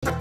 Hello.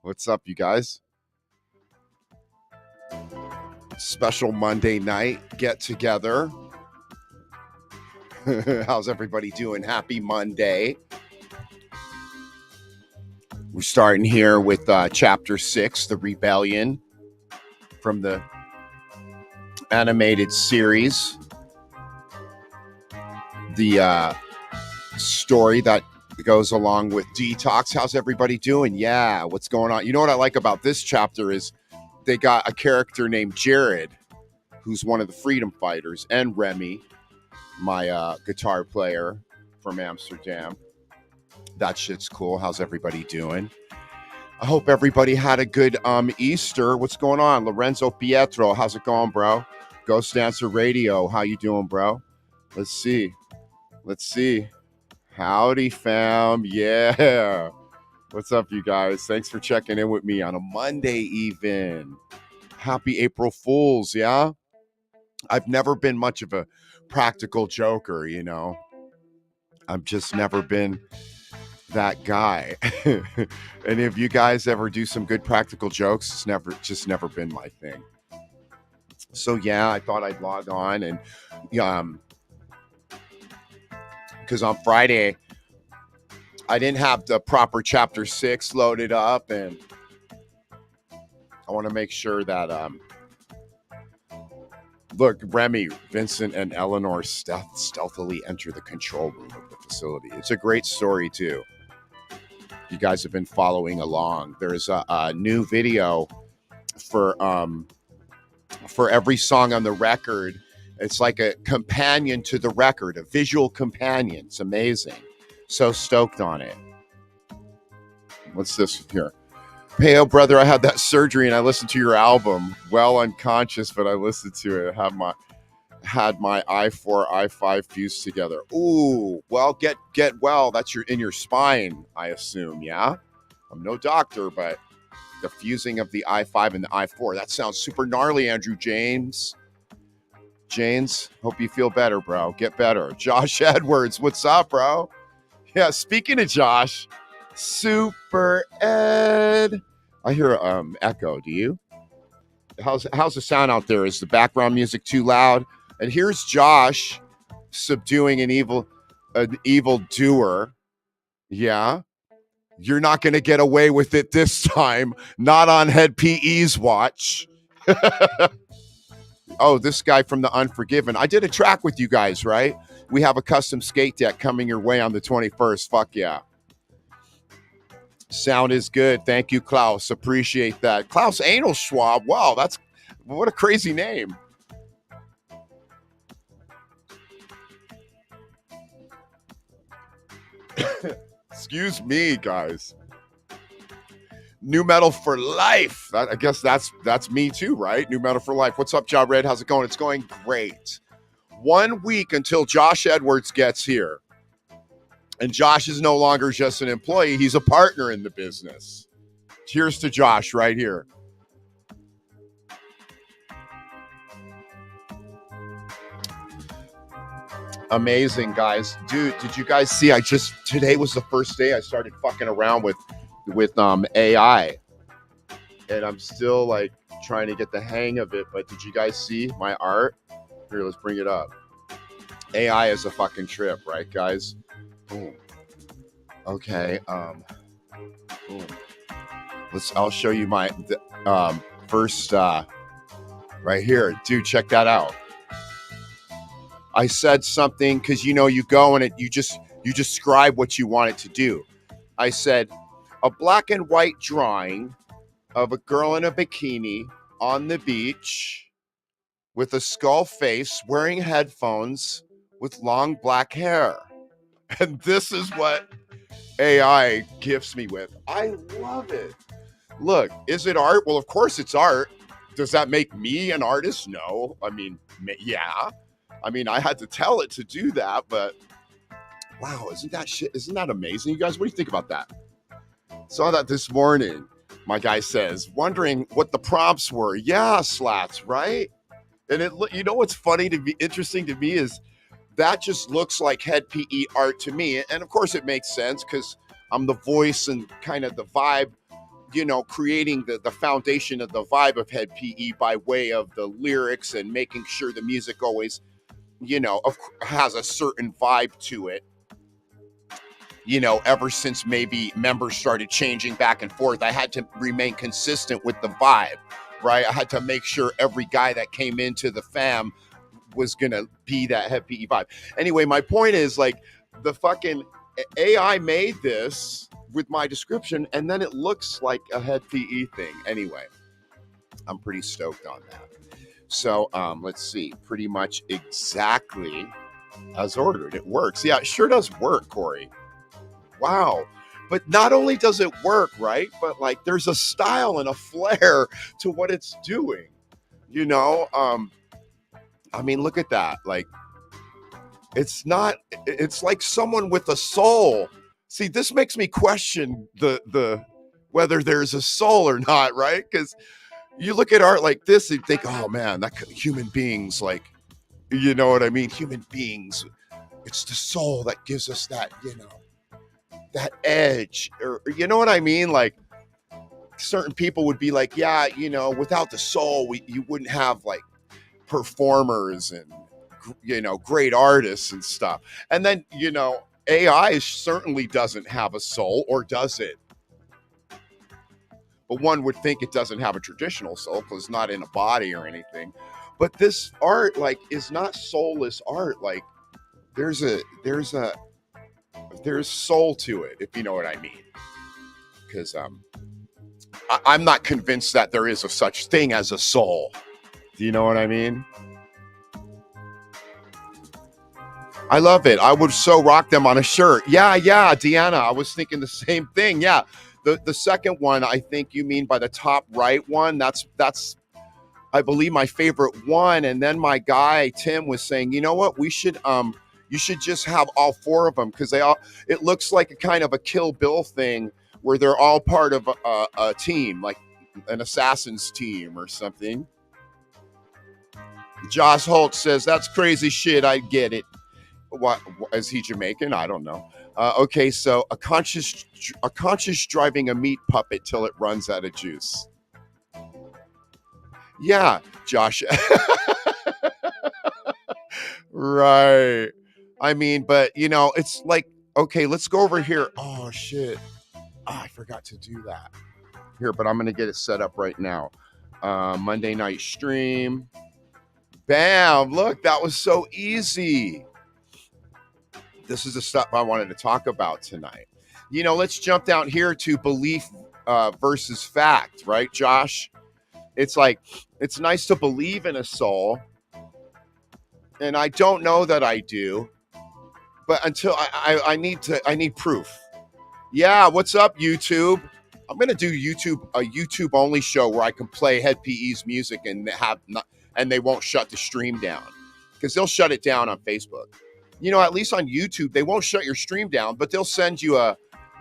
What's up, you guys? Special Monday night get together. How's everybody doing? Happy Monday. We're starting here with chapter 6, The Rebellion, from the animated series. The story that goes along with Detox. How's everybody doing? Yeah, what's going on? You know what I like about this chapter is they got a character named Jared, who's one of the freedom fighters, and Remy, my guitar player from Amsterdam. That shit's cool. How's everybody doing? I hope everybody had a good Easter. What's going on? Lorenzo Pietro, how's it going, bro? Ghost Dancer Radio, how you doing, bro? Let's see. Howdy, fam. Yeah. What's up, you guys? Thanks for checking in with me on a Monday even. Happy April Fools, yeah? I've never been much of a practical joker, you know? I've just never been that guy. Any of you guys ever do some good practical jokes? It's never been my thing. So, yeah, I thought I'd log on and... because on Friday, I didn't have the proper chapter 6 loaded up, and I want to make sure that, look, Remy, Vincent, and Eleanor stealthily enter the control room of the facility. It's a great story, too. You guys have been following along. There's a new video for every song on the record. It's like a companion to the record, a visual companion. It's amazing. So stoked on it. What's this here? Hey, oh, brother, I had that surgery and I listened to your album. Well, unconscious, but I listened to it. I had my I4, I5 fused together. Ooh, well, get well. That's in your spine, I assume, yeah? I'm no doctor, but the fusing of the I5 and the I4, that sounds super gnarly, Andrew James. Hope you feel better, bro. Get better. Josh Edwards, what's up, bro? Yeah, speaking of Josh, Super Ed. I hear echo. Do you? How's the sound out there? Is the background music too loud? And here's Josh subduing an evil doer. Yeah. You're not going to get away with it this time. Not on Head PE's watch. Oh, this guy from The Unforgiven. I did a track with you guys, right? We have a custom skate deck coming your way on the 21st. Fuck yeah. Sound is good. Thank you, Klaus. Appreciate that. Klaus Anal Schwab. Wow, What a crazy name. Excuse me, guys. New metal for life. I guess that's me too, right? New metal for life. What's up, John Red? How's it going? It's going great. 1 week until Josh Edwards gets here. And Josh is no longer just an employee, he's a partner in the business. Cheers to Josh right here. Amazing, guys. Dude, did you guys see? Today was the first day I started fucking around with AI. And I'm still like trying to get the hang of it. But did you guys see my art? Here, let's bring it up. AI is a fucking trip, right, guys? Boom. Okay. Boom. I'll show you my first right here. Dude, check that out. I said something because you go and you describe what you want it to do. I said a black and white drawing of a girl in a bikini on the beach with a skull face, wearing headphones with long black hair. And this is what AI gifts me with. I love it. Look, is it art? Well, of course it's art. Does that make me an artist? No. I mean, yeah. I mean, I had to tell it to do that, but wow, isn't that amazing? You guys, what do you think about that? Saw that this morning. My guy says, wondering what the prompts were. Yeah, Slats, right? And what's funny to be interesting to me is that just looks like Head PE art to me. And of course it makes sense because I'm the voice and kind of the vibe, creating the foundation of the vibe of Head PE by way of the lyrics and making sure the music always, has a certain vibe to it. Ever since maybe members started changing back and forth, I had to remain consistent with the vibe, right? I had to make sure every guy that came into the fam was going to be that Head PE vibe. Anyway, my point is like the fucking AI made this with my description and then it looks like a Head PE thing. Anyway, I'm pretty stoked on that. So let's see, pretty much exactly as ordered. It works. Yeah, it sure does work, Corey. Wow. But not only does it work, right? But like there's a style and a flair to what it's doing. I mean, look at that. Like it's like someone with a soul. See, this makes me question the whether there's a soul or not, right? Because you look at art like this and you think, oh man, that human beings, like, you know what I mean? Human beings, it's the soul that gives us that, that edge, or you know what I mean? Like certain people would be like, yeah, without the soul, you wouldn't have like performers and, great artists and stuff. And then, AI certainly doesn't have a soul, or does it? But one would think it doesn't have a traditional soul because it's not in a body or anything. But this art, like, is not soulless art. Like, there's soul to it, if you know what I mean. Because I'm not convinced that there is a such thing as a soul. Do you know what I mean? I love it. I would so rock them on a shirt. Yeah, Deanna, I was thinking the same thing. Yeah. The second one, I think you mean by the top right one. That's I believe my favorite one. And then my guy Tim was saying, you know what, you should just have all four of them because it looks like a kind of a Kill Bill thing where they're all part of a team, like an assassin's team or something. Josh Holt says, that's crazy shit. I get it. What is he Jamaican? I don't know. Okay, so a conscious driving a meat puppet till it runs out of juice. Yeah, Josh. Right. I mean, but it's like, okay, let's go over here. Oh shit. I forgot to do that. Here, but I'm gonna get it set up right now. Monday night stream. Bam! Look, that was so easy. This is the stuff I wanted to talk about tonight. Let's jump down here to belief versus fact, right, Josh? It's like It's nice to believe in a soul. And I don't know that I do, but until I need proof. Yeah, what's up, YouTube? I'm gonna do a YouTube only show where I can play Head PE's music and and they won't shut the stream down, because they'll shut it down on Facebook. At least on YouTube they won't shut your stream down, but they'll send you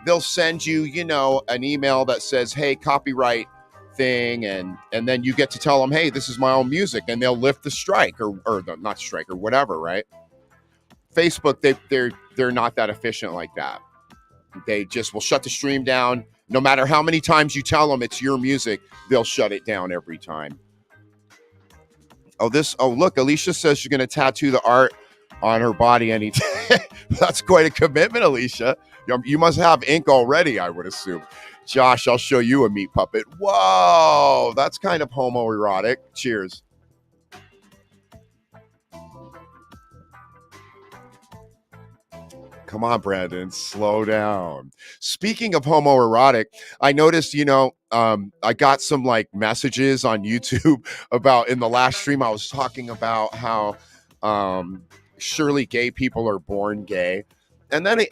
an email that says, hey, copyright thing, and then you get to tell them, hey, this is my own music, and they'll lift the strike or the, not strike or whatever, right? Facebook, they're not that efficient like that. They just will shut the stream down. No matter how many times you tell them it's your music, they'll shut it down every time. Oh, look, Alicia says she's going to tattoo the art on her body anytime. That's quite a commitment, Alicia. You must have ink already, I would assume. Josh, I'll show you a meat puppet. Whoa, that's kind of homoerotic. Cheers. Come on, Brandon, slow down. Speaking of homoerotic, I noticed, I got some messages on YouTube about, in the last stream, I was talking about how surely gay people are born gay. And then,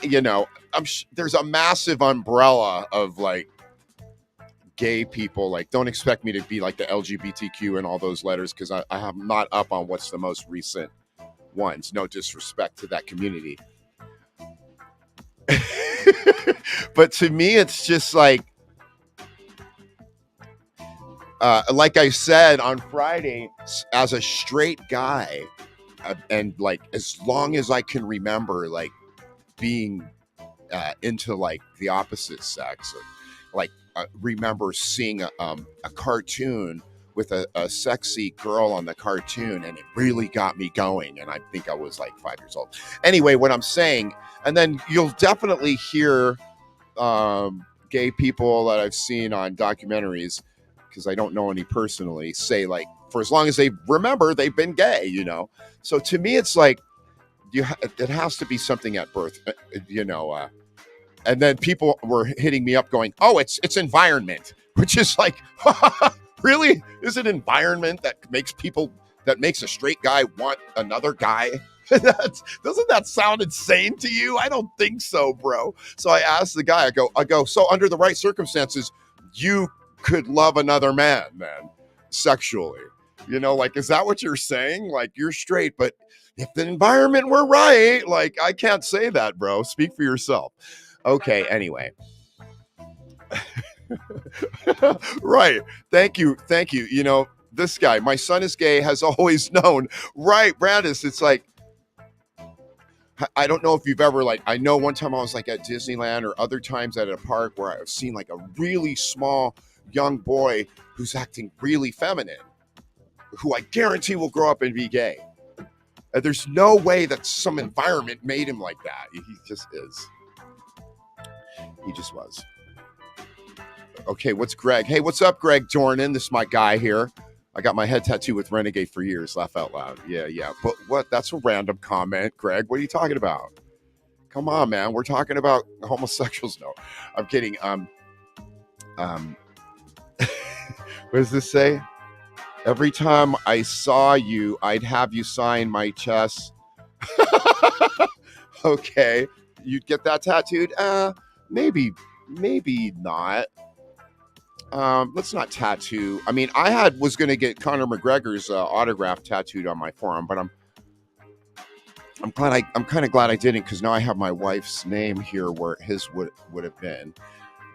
there's a massive umbrella of gay people. Don't expect me to be the LGBTQ and all those letters, because I am not up on what's the most recent ones. No disrespect to that community. But to me, it's just like I said on Friday, as a straight guy, and as long as I can remember, being into the opposite sex, remember seeing a cartoon with a sexy girl on the cartoon, and it really got me going, and I think I was 5 years old. Anyway, what I'm saying, and then you'll definitely hear gay people that I've seen on documentaries, because I don't know any personally, say for as long as they remember, they've been gay, So to me, it's it has to be something at birth, and then people were hitting me up going, oh, it's environment, which is really? Is it environment that makes a straight guy want another guy? Doesn't that sound insane to you? I don't think so, bro. So I asked the guy, I go, so under the right circumstances, you could love another man, sexually. Is that what you're saying? You're straight, but if the environment were right, I can't say that, bro. Speak for yourself. Okay, anyway. Right. Thank you. This guy, my son is gay, has always known. Right, Brandis, it's I don't know if you've ever I know one time I was at Disneyland, or other times at a park, where I've seen a really small young boy who's acting really feminine, who I guarantee will grow up and be gay. And there's no way that some environment made him like that. He just is. He just was. Okay, what's Greg? Hey, what's up, Greg Dornan? This is my guy here. I got my head tattooed with Renegade for years. Laugh out loud. Yeah. But what? That's a random comment, Greg. What are you talking about? Come on, man. We're talking about homosexuals. No, I'm kidding. What does this say? Every time I saw you, I'd have you sign my chest. Okay. You'd get that tattooed? Maybe not. Let's not tattoo. I mean, I was going to get Conor McGregor's autograph tattooed on my forearm, but I'm kind of glad I didn't, because now I have my wife's name here where his would have been.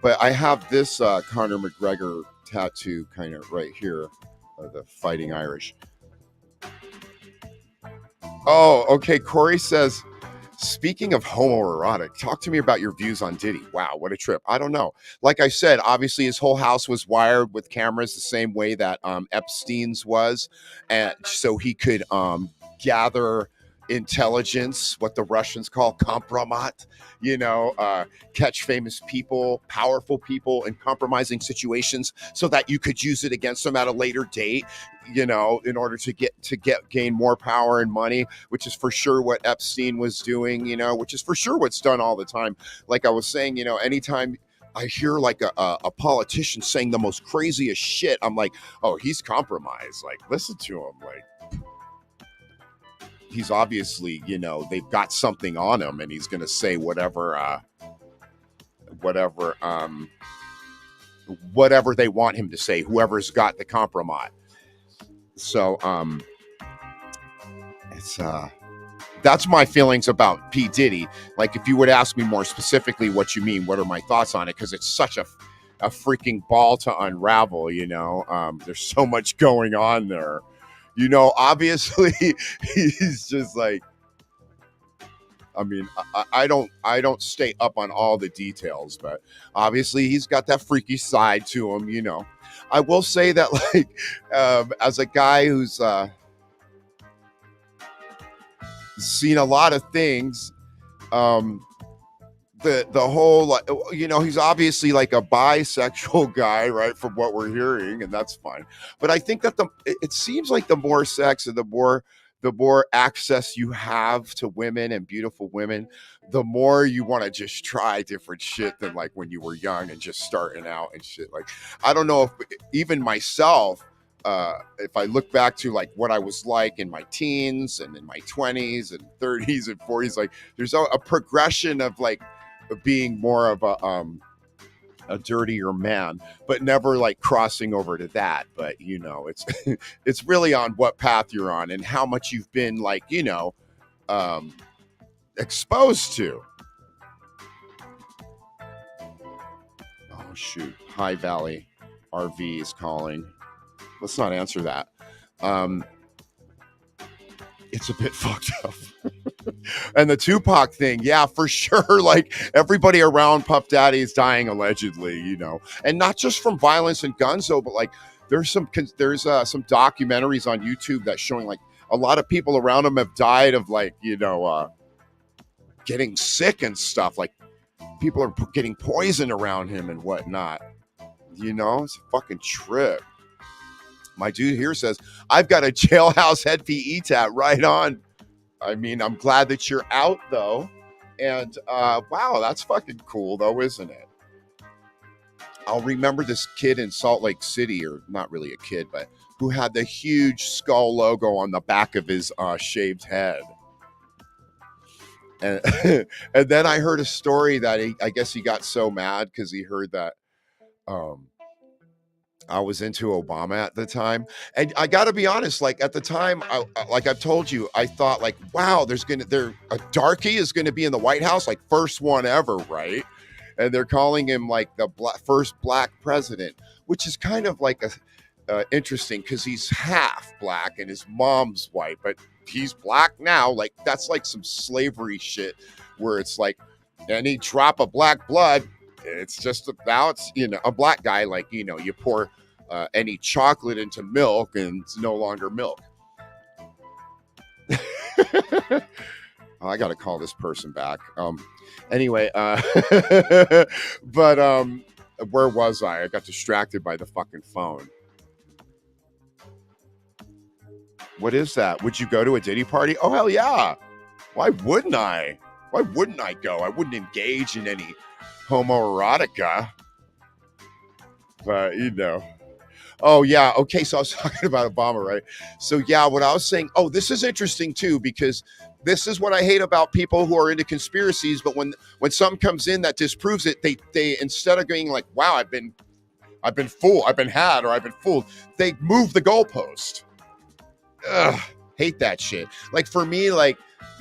But I have this Conor McGregor tattoo kind of right here, the Fighting Irish. Oh, okay. Corey says, speaking of homoerotic, talk to me about your views on Diddy. Wow, what a trip. I don't know. Like I said, obviously his whole house was wired with cameras the same way that Epstein's was. And so he could gather intelligence, what the Russians call kompromat, catch famous people, powerful people in compromising situations, so that you could use it against them at a later date, in order to gain more power and money, which is for sure what Epstein was doing, which is for sure what's done all the time. Like I was saying, anytime I hear like a politician saying the most craziest shit. I'm like, oh, he's compromised. Like, listen to him. Like, he's obviously, they've got something on him, and he's gonna say whatever, whatever they want him to say. Whoever's got the compromise. So, it's that's my feelings about P. Diddy. Like, if you would ask me more specifically what you mean, what are my thoughts on it? Because it's such a freaking ball to unravel, there's so much going on there. Obviously, he's just like, I mean, I don't stay up on all the details, but obviously he's got that freaky side to him. I will say that, like, as a guy who's seen a lot of things, the whole, like, he's obviously like a bisexual guy, right, from what we're hearing, and that's fine. But I think that it seems like the more sex and the more access you have to women and beautiful women, the more you want to just try different shit than like when you were young and just starting out and shit. Like, I don't know if even myself, if I look back to like what I was like in my teens and in my 20s and 30s and 40s, like there's a progression of like being more of a dirtier man, but never like crossing over to that. But it's it's really on what path you're on and how much you've been like exposed to. Oh shoot, High Valley RV is calling. Let's not answer that. It's a bit fucked up. And the Tupac thing, yeah, for sure. Like, everybody around Puff Daddy is dying allegedly, and not just from violence and guns, though, but like there's some documentaries on YouTube that's showing like a lot of people around him have died of like getting sick and stuff. Like, people are getting poisoned around him and whatnot. It's a fucking trip. My dude here says, I've got a jailhouse head tat right on. I mean, I'm glad that you're out, though. And, wow, that's fucking cool, though, isn't it? I'll remember this kid in Salt Lake City, or not really a kid, but who had the huge skull logo on the back of his shaved head. And, and then I heard a story that I guess he got so mad because he heard that I was into Obama at the time. And I got to be honest, like at the time, like I've told you, I thought like, wow, a darky is going to be in the White House, like first one ever, right? And they're calling him like the first black president, which is kind of like interesting because he's half black and his mom's white, but he's black now. Like, that's like some slavery shit where it's like any drop of black blood, it's just about, a black guy, like, you pour any chocolate into milk and it's no longer milk. I got to call this person back. Anyway, but where was I? I got distracted by the fucking phone. What is that? Would you go to a Diddy party? Oh, hell yeah. Why wouldn't I? Why wouldn't I go? I wouldn't engage in any homoerotica. But, Oh, yeah. Okay, so I was talking about Obama, right? So, yeah, what I was saying, this is interesting, too, because this is what I hate about people who are into conspiracies. But when something comes in that disproves it, they instead of going like, wow, I've been fooled, I've been had, or I've been fooled, they move the goalpost. Ugh, hate that shit. Like, for me, like,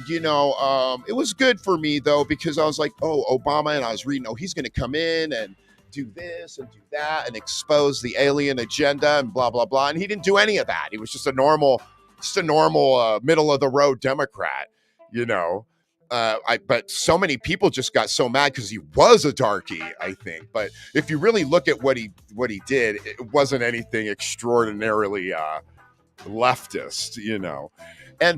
it was good for me, though, because I was like, Obama, and I was reading, he's going to come in and do this and do that and expose the alien agenda and blah, blah, blah. And he didn't do any of that. He was just a normal middle of the road Democrat, but so many people just got so mad because he was a darky, I think. But if you really look at what he did, it wasn't anything extraordinarily leftist,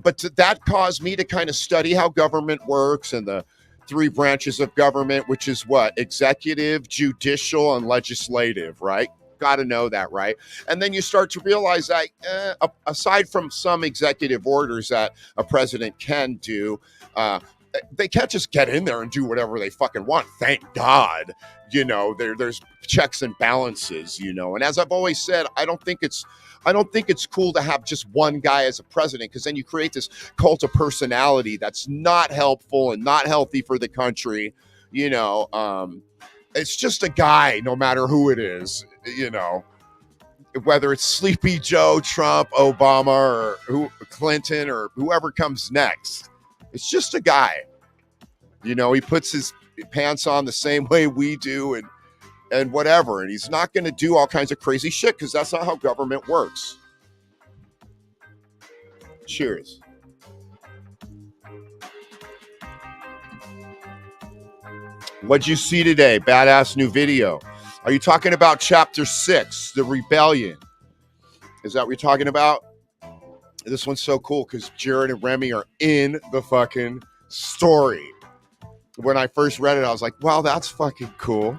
but that caused me to kind of study how government works and the three branches of government, which is what? Executive, judicial, and legislative, right? Got to know that, right? And then you start to realize that aside from some executive orders that a president can do, they can't just get in there and do whatever they fucking want. Thank God, there's checks and balances, And as I've always said, I don't think it's cool to have just one guy as a president, because then you create this cult of personality that's not helpful and not healthy for the country. It's just a guy, no matter who it is, whether it's Sleepy Joe, Trump, Obama, or Clinton, or whoever comes next. It's just a guy. He puts his pants on the same way we do and whatever. And he's not going to do all kinds of crazy shit, because that's not how government works. Cheers. What'd you see today? Badass new video. Are you talking about chapter 6, the rebellion? Is that what you're talking about? This one's so cool because Jared and Remy are in the fucking story. When I first read it, I was like, wow, that's fucking cool.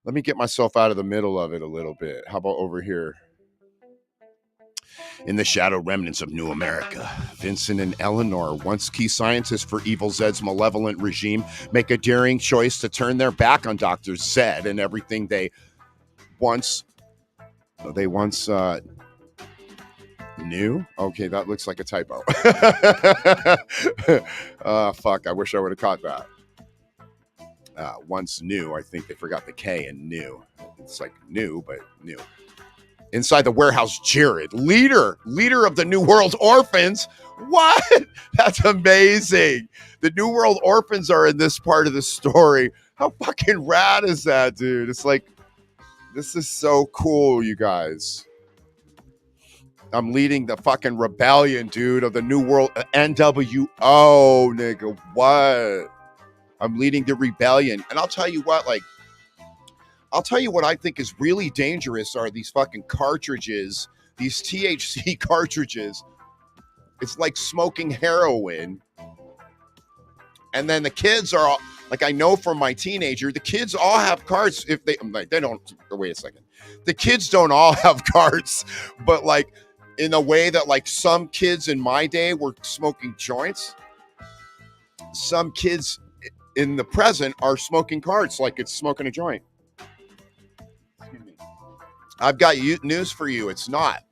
Let me get myself out of the middle of it a little bit. How about over here? In the shadow remnants of New America, Vincent and Eleanor, once key scientists for Evil Zed's malevolent regime, make a daring choice to turn their back on Dr. Zed and everything they once knew. Okay, that looks like a typo. Fuck, I wish I would have caught that. Once knew, I think they forgot the K in new. It's like new, but new. Inside the warehouse, Jared, leader of the New World Orphans. What? That's amazing. The New World Orphans are in this part of the story. How fucking rad is that, dude? It's like, this is so cool, you guys. I'm leading the fucking rebellion, dude, of the New World NWO, nigga. What? I'm leading the rebellion. And I'll tell you what I think is really dangerous are these fucking cartridges, these THC cartridges. It's like smoking heroin. And then the kids are all, like, I know from my teenager, the kids all have cards. If they don't, wait a second. The kids don't all have cards, but like in a way that like some kids in my day were smoking joints. Some kids in the present are smoking cards like it's smoking a joint. I've got news for you. It's not.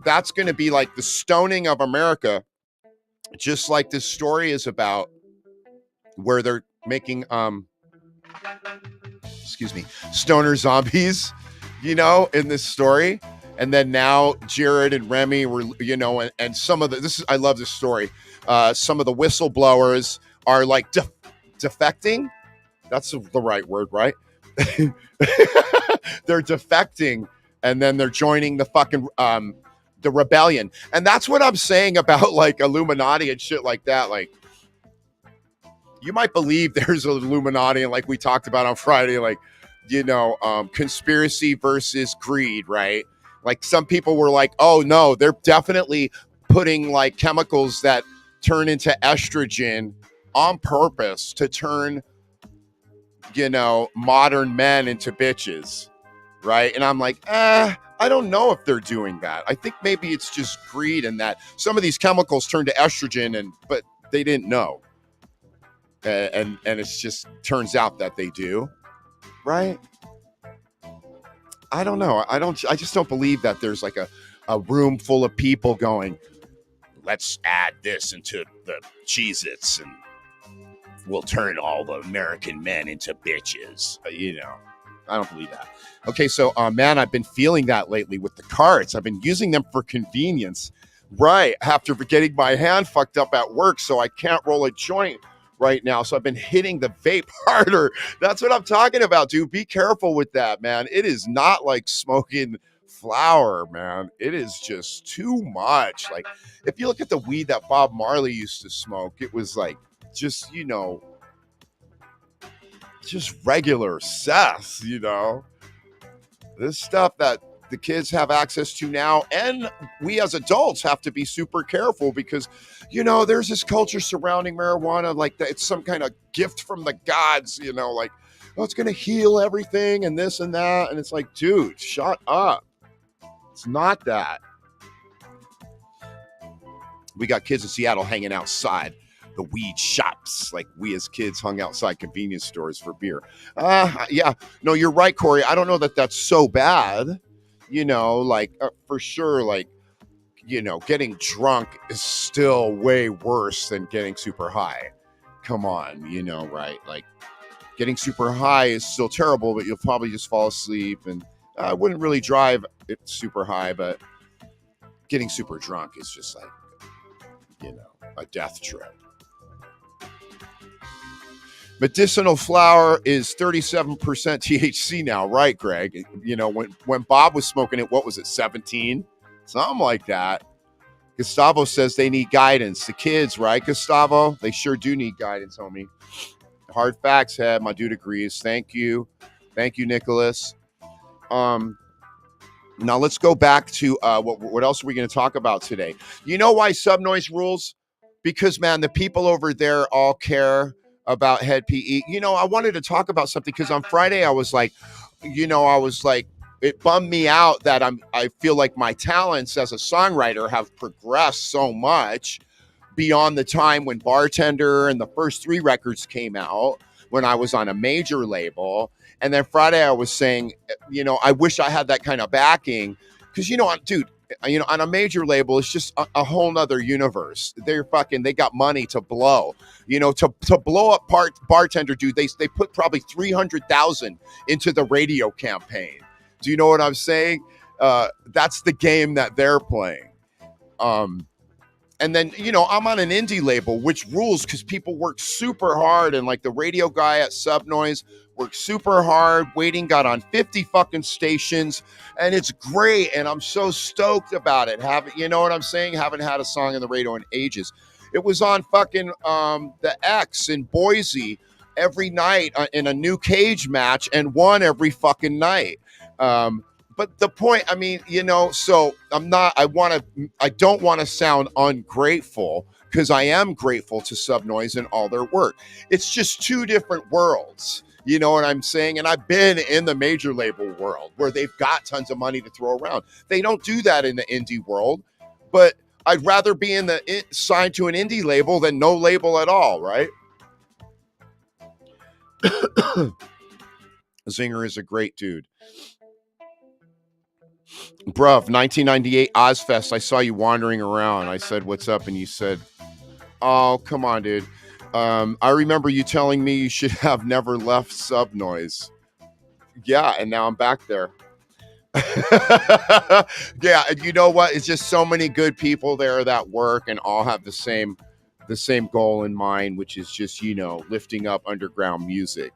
That's going to be like the stoning of America, just like this story is about, where they're making, stoner zombies, in this story. And then now Jared and Remy were, and some of I love this story. Some of the whistleblowers are like defecting. That's the right word, right? They're defecting, and then they're joining the fucking the rebellion. And that's what I'm saying about like Illuminati and shit like that. Like, you might believe there's an Illuminati, and like we talked about on Friday, like, conspiracy versus greed, right? Like, some people were like, oh no, they're definitely putting like chemicals that turn into estrogen on purpose to turn modern men into bitches, right? And I'm like, I don't know if they're doing that. I think maybe it's just greed, and that some of these chemicals turn to estrogen, but they didn't know. And it's just turns out that they do, right? I don't know. I just don't believe that there's like a room full of people going, let's add this into the Cheez-Its and we'll turn all the American men into bitches. I don't believe that. Okay, so, man, I've been feeling that lately with the carts. I've been using them for convenience, right? After getting my hand fucked up at work, so I can't roll a joint right now. So I've been hitting the vape harder. That's what I'm talking about, dude. Be careful with that, man. It is not like smoking flower, man. It is just too much. Like, if you look at the weed that Bob Marley used to smoke, it was like, just, just regular cess, this stuff that the kids have access to now, and we as adults have to be super careful because, there's this culture surrounding marijuana, like that it's some kind of gift from the gods, like, oh, it's going to heal everything and this and that. And it's like, dude, shut up. It's not that. We got kids in Seattle hanging outside the weed shops, like we as kids hung outside convenience stores for beer. Yeah, no, you're right, Corey. I don't know that that's so bad. Like for sure, like getting drunk is still way worse than getting super high. Come on, right? Like getting super high is still terrible, but you'll probably just fall asleep, and I wouldn't really drive it super high, but getting super drunk is just like, a death trip. Medicinal flower is 37% THC now, right, Greg? When Bob was smoking it, what was it, 17? Something like that. Gustavo says they need guidance. The kids, right, Gustavo? They sure do need guidance, homie. Hard facts, head. My dude agrees. Thank you. Thank you, Nicholas. Now let's go back to what else are we going to talk about today? You know why Subnoise rules? Because, man, the people over there all care about Head PE. I wanted to talk about something because on Friday I was like, it bummed me out that I feel like my talents as a songwriter have progressed so much beyond the time when Bartender and the first 3 records came out when I was on a major label. And then Friday I was saying, I wish I had that kind of backing because, dude, on a major label, it's just a whole nother universe. They got money to blow, to blow up Bartender, dude. They put probably 300,000 into the radio campaign. Do you know what I'm saying? That's the game that they're playing. And then, I'm on an indie label, which rules because people work super hard. And like the radio guy at Subnoise worked super hard. Waiting got on 50 fucking stations. And it's great. And I'm so stoked about it. You know what I'm saying? Haven't had a song on the radio in ages. It was on fucking the X in Boise every night in a new cage match and won every fucking night. But the point, so I don't want to sound ungrateful because I am grateful to Subnoise and all their work. It's just 2 different worlds. You know what I'm saying? And I've been in the major label world where they've got tons of money to throw around. They don't do that in the indie world, but I'd rather be signed to an indie label than no label at all, right? Zinger is a great dude. Bruv, 1998 Ozfest, I saw you wandering around. I said, what's up? And you said, oh, come on, dude. I remember you telling me you should have never left Subnoise. Yeah, and now I'm back there. Yeah, you know what? It's just so many good people there that work and all have the same goal in mind, which is just, lifting up underground music,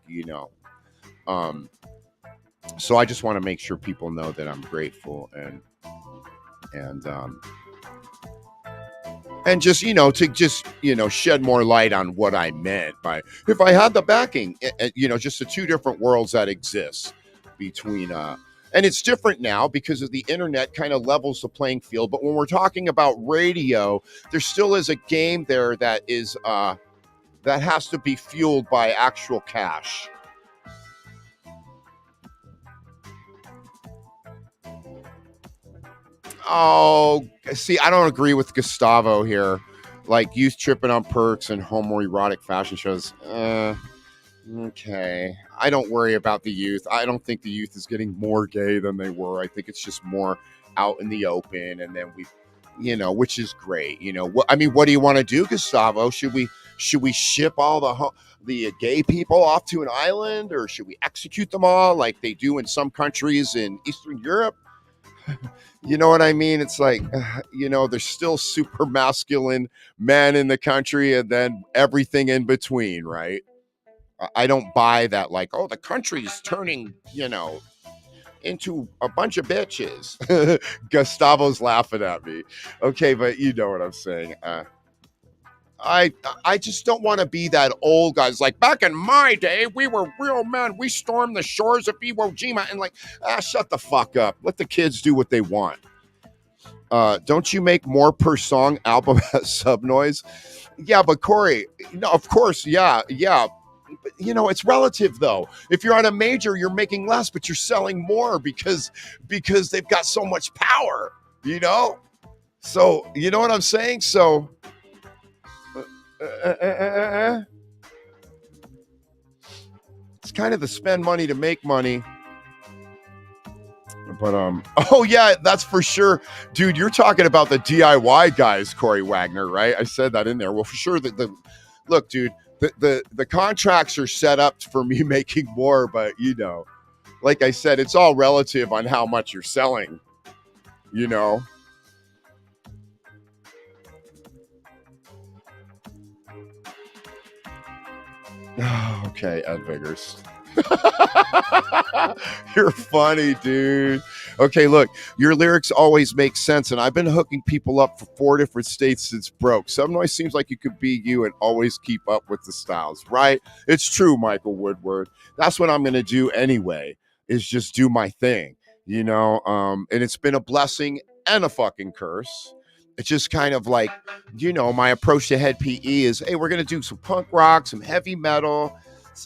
So I just want to make sure people know that I'm grateful and just, to shed more light on what I meant by if I had the backing, just the 2 different worlds that exist between, and it's different now because of the internet kind of levels the playing field. But when we're talking about radio, there still is a game there that is, that has to be fueled by actual cash. Oh, see, I don't agree with Gustavo here. Like youth tripping on perks and homoerotic fashion shows. Okay. I don't worry about the youth. I don't think the youth is getting more gay than they were. I think it's just more out in the open. And then which is great. What do you want to do, Gustavo? Should we ship all the gay people off to an island, or should we execute them all like they do in some countries in Eastern Europe? You know what I mean? It's like, there's still super masculine men in the country and then everything in between, right? I don't buy that like, oh, the country's turning, into a bunch of bitches. Gustavo's laughing at me. Okay, but you know what I'm saying. I just don't want to be that old guy. It's like, back in my day, we were real men. We stormed the shores of Iwo Jima. And like, shut the fuck up. Let the kids do what they want. Don't you make more per song album at Subnoise? Yeah, but Corey, no, of course, yeah. But, it's relative, though. If you're on a major, you're making less, but you're selling more because they've got so much power, So, you know what I'm saying? So... It's kind of the spend money to make money. But oh yeah, that's for sure, dude. You're talking about the DIY guys, Corey Wagner, right? I said that in there. Well, for sure. The look, dude. The contracts are set up for me making more, but you know, like I said, it's all relative on how much you're selling. You know. Okay, Ed Vigors. You're funny, dude. Okay, look, your lyrics always make sense, and I've been hooking people up for 4 different states since broke. Some noise seems like you could be you and always keep up with the styles, right? It's true, Michael Woodward. That's what I'm gonna do anyway, is just do my thing, you know. And it's been a blessing and a fucking curse. It's just kind of like, you know, my approach to Head PE is, hey, we're gonna do some punk rock, some heavy metal,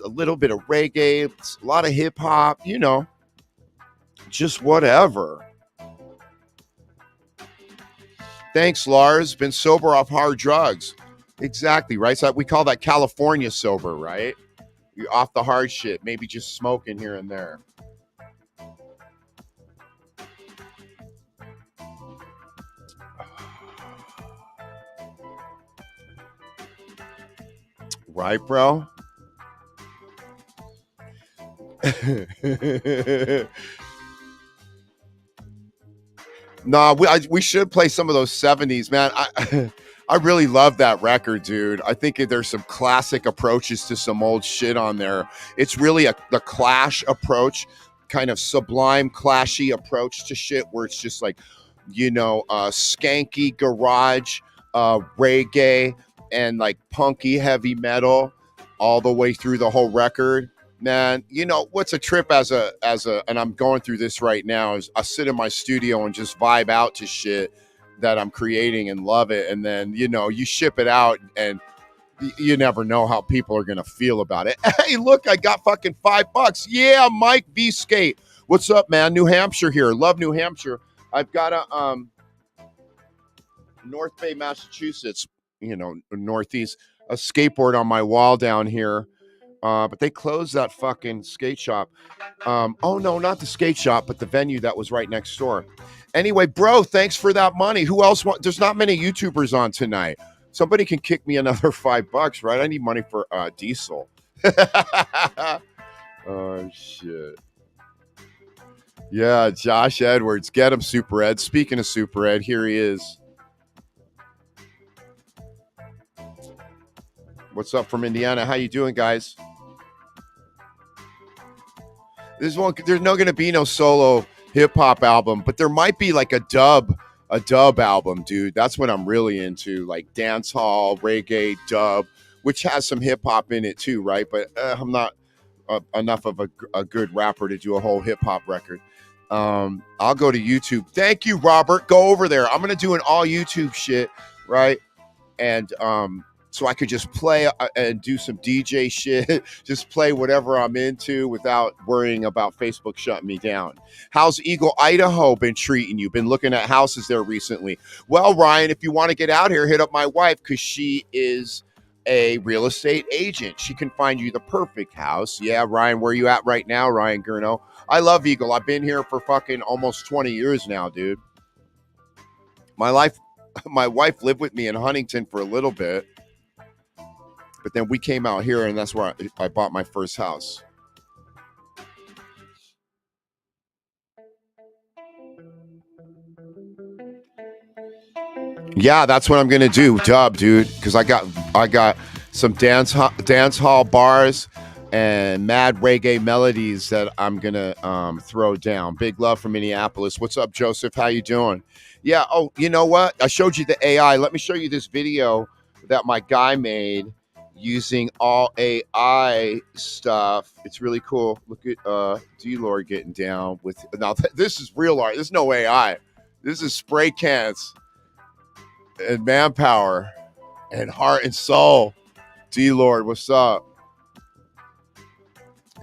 a little bit of reggae, a lot of hip hop, you know, just whatever. Thanks, Lars. Been sober off hard drugs. Exactly, right? So we call that California sober, right? You're off the hard shit, maybe just smoking here and there. Right, bro? No, we should play some of those 70s, man. I really love that record, dude. I think there's some classic approaches to some old shit on there. It's really the Clash approach, kind of sublime, clashy approach to shit where it's just like, you know, skanky garage, reggae, and like punky heavy metal all the way through the whole record. Man, you know what's a trip as a and I'm going through this right now is I sit in my studio and just vibe out to shit that I'm creating and love it, and then you know you ship it out and you never know how people are gonna feel about it. Hey, look, I got fucking $5. Yeah, Mike V Skate. What's up, man? New Hampshire here. Love New Hampshire. I've got a North Bay, Massachusetts. You know, northeast. A skateboard on my wall down here. But they closed that fucking skate shop. Oh no, not the skate shop, but the venue that was right next door. Anyway, bro, thanks for that money. Who else there's not many YouTubers on tonight. Somebody can kick me another $5, right? I need money for diesel. Oh shit. Yeah, Josh Edwards. Get him, Super Ed. Speaking of Super Ed, here he is. What's up from Indiana? How you doing, guys? There's not going to be no solo hip hop album, but there might be like a dub album, dude. That's what I'm really into, like dance hall, reggae, dub, which has some hip hop in it too, right? But I'm not enough of a good rapper to do a whole hip hop record. I'll go to YouTube. Thank you, Robert. Go over there. I'm going to do an all YouTube shit, right? And so I could just play and do some DJ shit, just play whatever I'm into without worrying about Facebook shutting me down. How's Eagle, Idaho been treating you? Been looking at houses there recently? Well, Ryan, if you want to get out here, hit up my wife because she is a real estate agent. She can find you the perfect house. Yeah, Ryan, where are you at right now, Ryan Gurno? I love Eagle. I've been here for fucking almost 20 years now, dude. My wife lived with me in Huntington for a little bit. But then we came out here, and that's where I bought my first house. Yeah, that's what I'm gonna do, dub, dude. Because I got some dance hall bars and mad reggae melodies that I'm gonna throw down. Big love from Minneapolis. What's up, Joseph? How you doing? Yeah. Oh, you know what? I showed you the AI. Let me show you this video that my guy made using all AI stuff. It's really cool. Look at D-Lord getting down with now. This is real art. This is no AI. This is spray cans and manpower and heart and soul. D-Lord, what's up?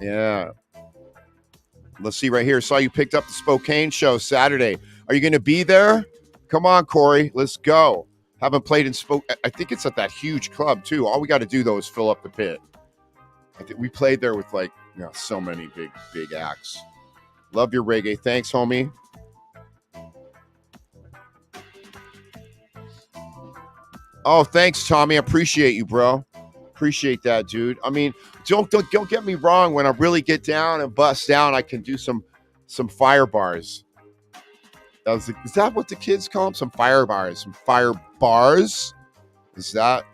Yeah. Let's see right here. Saw you picked up the Spokane show Saturday. Are you going to be there? Come on, Corey. Let's go. Haven't played and spoke. I think it's at that huge club too. All we got to do though is fill up the pit. I think we played there with like so many big acts. Love your reggae. Thanks, homie. Oh, thanks, Tommy. I appreciate you, bro. Appreciate that, dude. I mean, don't get me wrong. When I really get down and bust down, I can do some fire bars. Is that what the kids call them? Some fire bars. Some fire bars? Is that?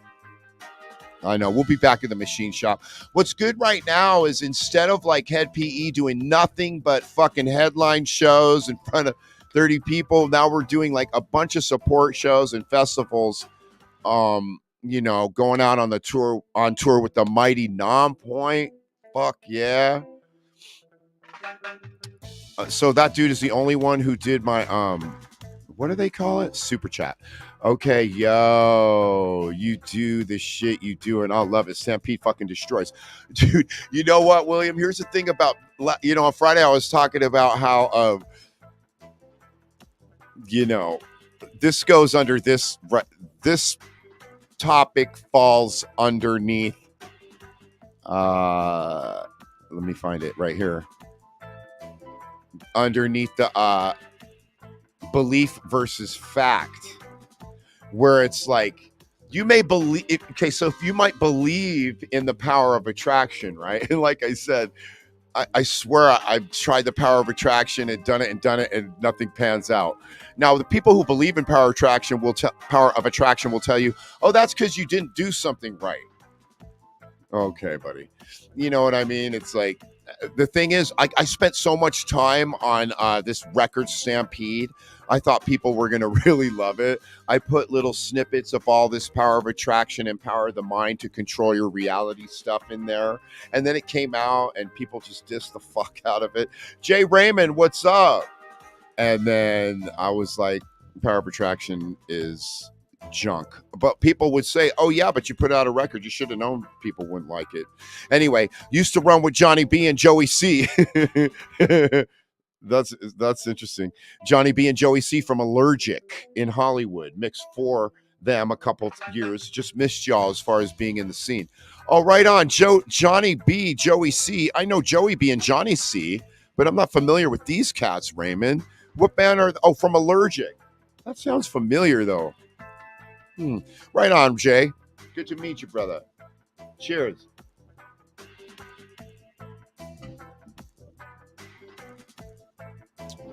I know. We'll be back in the machine shop. What's good right now is instead of like Head PE doing nothing but fucking headline shows in front of 30 people, now we're doing like a bunch of support shows and festivals. Going out on tour with the mighty Non-Point. Fuck yeah. So that dude is the only one who did my what do they call it? Super chat. Okay, yo, you do the shit you do, and I'll love it. Stampede fucking destroys. Dude, you know what, William? Here's the thing about, on Friday I was talking about how, this goes under this topic falls underneath, let me find it right here. Underneath the belief versus fact, where it's like you may believe. Okay, so if you might believe in the power of attraction, right? And like I said, I swear I've tried the power of attraction and done it, and nothing pans out. Now, the people who believe in power of attraction will tell you, oh, that's because you didn't do something right. Okay, buddy. You know what I mean? It's like, the thing is, I spent so much time on this record Stampede. I thought people were going to really love it. I put little snippets of all this power of attraction and power of the mind to control your reality stuff in there. And then it came out and people just dissed the fuck out of it. Jay Raymond, what's up? And then I was like, power of attraction is junk. But people would say, oh yeah, but you put out a record, you should have known people wouldn't like it. Anyway, used to run with Johnny B and Joey C. That's interesting. Johnny B and Joey C from Allergic in Hollywood, mixed for them a couple years. Just missed y'all as far as being in the scene. Oh, right on. Johnny B, Joey C. I know Joey B and Johnny C, but I'm not familiar with these cats, Raymond. What band are from Allergic? That sounds familiar though. Right on, Jay. Good to meet you, brother. Cheers.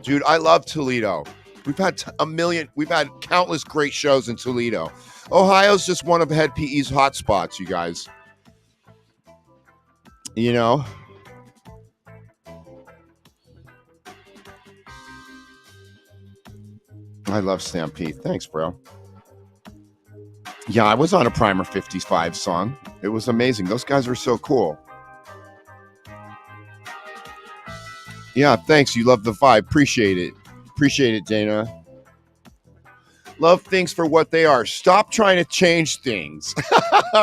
Dude, I love Toledo. We've had countless great shows in Toledo. Ohio's just one of Head PE's hot spots, you guys. I love Stampede. Thanks, bro. Yeah, I was on a Primer 55 song. It was amazing. Those guys are so cool. Yeah, thanks. You love the vibe. Appreciate it, Dana. Love things for what they are. Stop trying to change things.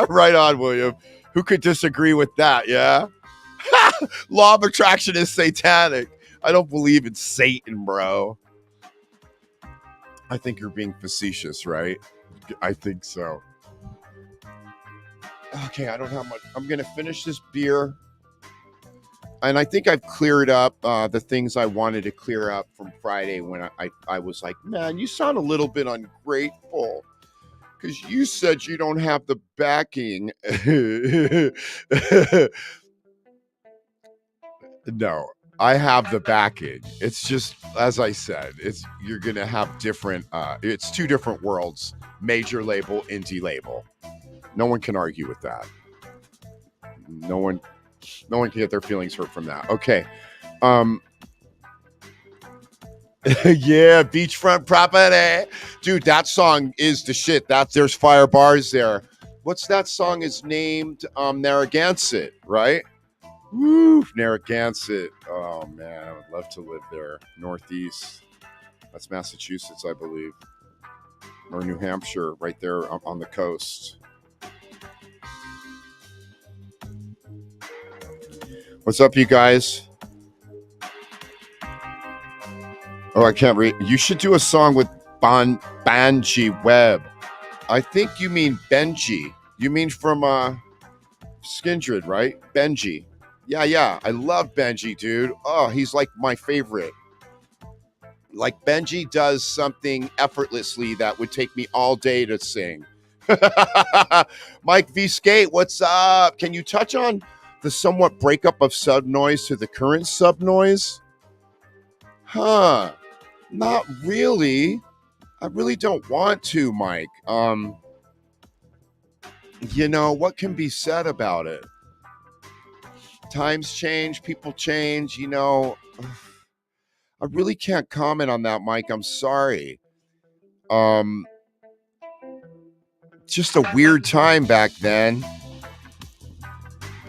Right on, William. Who could disagree with that, yeah? Law of attraction is satanic. I don't believe in Satan, bro. I think you're being facetious, right? I think so. Okay, I don't have much. I'm going to finish this beer. And I think I've cleared up the things I wanted to clear up from Friday when I was like, man, you sound a little bit ungrateful because you said you don't have the backing. No, I have the backing. It's just, as I said, you're going to have different, it's two different worlds, major label, indie label. No one can argue with that. No one can get their feelings hurt from that. Okay. Yeah, beachfront property. Dude, that song is the shit. There's fire bars there. What's that song is named? Narragansett, right? Woo, Narragansett. Oh man, I would love to live there. Northeast. That's Massachusetts, I believe. Or New Hampshire, right there on the coast. What's up, you guys? Oh, I can't read. You should do a song with Banji Webb. I think you mean Benji. You mean from Skindred, right? Benji. Yeah. I love Benji, dude. Oh, he's like my favorite. Like Benji does something effortlessly that would take me all day to sing. Mike V Skate, what's up? Can you touch on the somewhat breakup of sub noise to the current sub noise? Huh. Not really. I really don't want to, Mike. What can be said about it? Times change, people change, I really can't comment on that, Mike. I'm sorry. Just a weird time back then.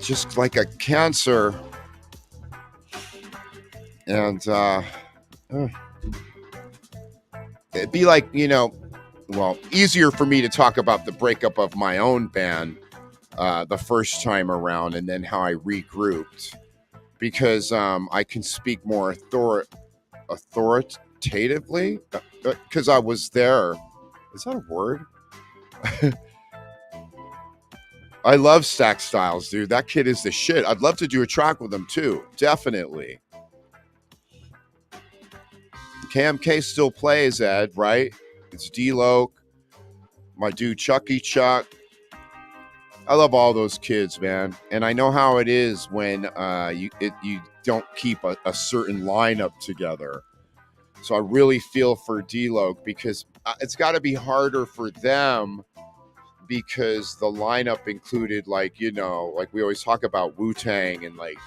Just like a cancer. And it'd be like, easier for me to talk about the breakup of my own band the first time around and then how I regrouped. Because I can speak more authoritatively because I was there. Is that a word? I love Stack Styles, dude. That kid is the shit. I'd love to do a track with him too. Definitely. KMK still plays, Ed, right? It's D-Loke, my dude Chucky Chuck. I love all those kids, man. And I know how it is when you don't keep a certain lineup together. So I really feel for D-Loke because it's got to be harder for them because the lineup included like we always talk about Wu-Tang and like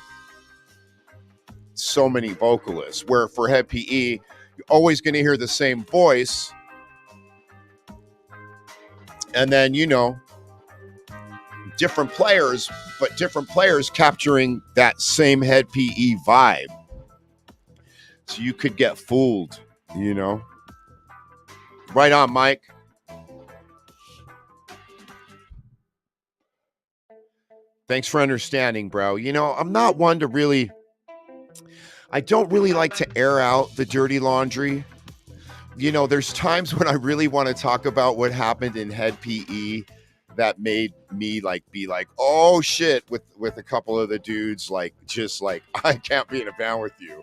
so many vocalists, where for Head PE, you're always going to hear the same voice. And then, different players, but different players capturing that same Head PE vibe. So you could get fooled, Right on, Mike. Thanks for understanding, bro. I'm not one to I don't really like to air out the dirty laundry. There's times when I really want to talk about what happened in Head PE that made me be like, oh shit, with a couple of the dudes, just I can't be in a band with you,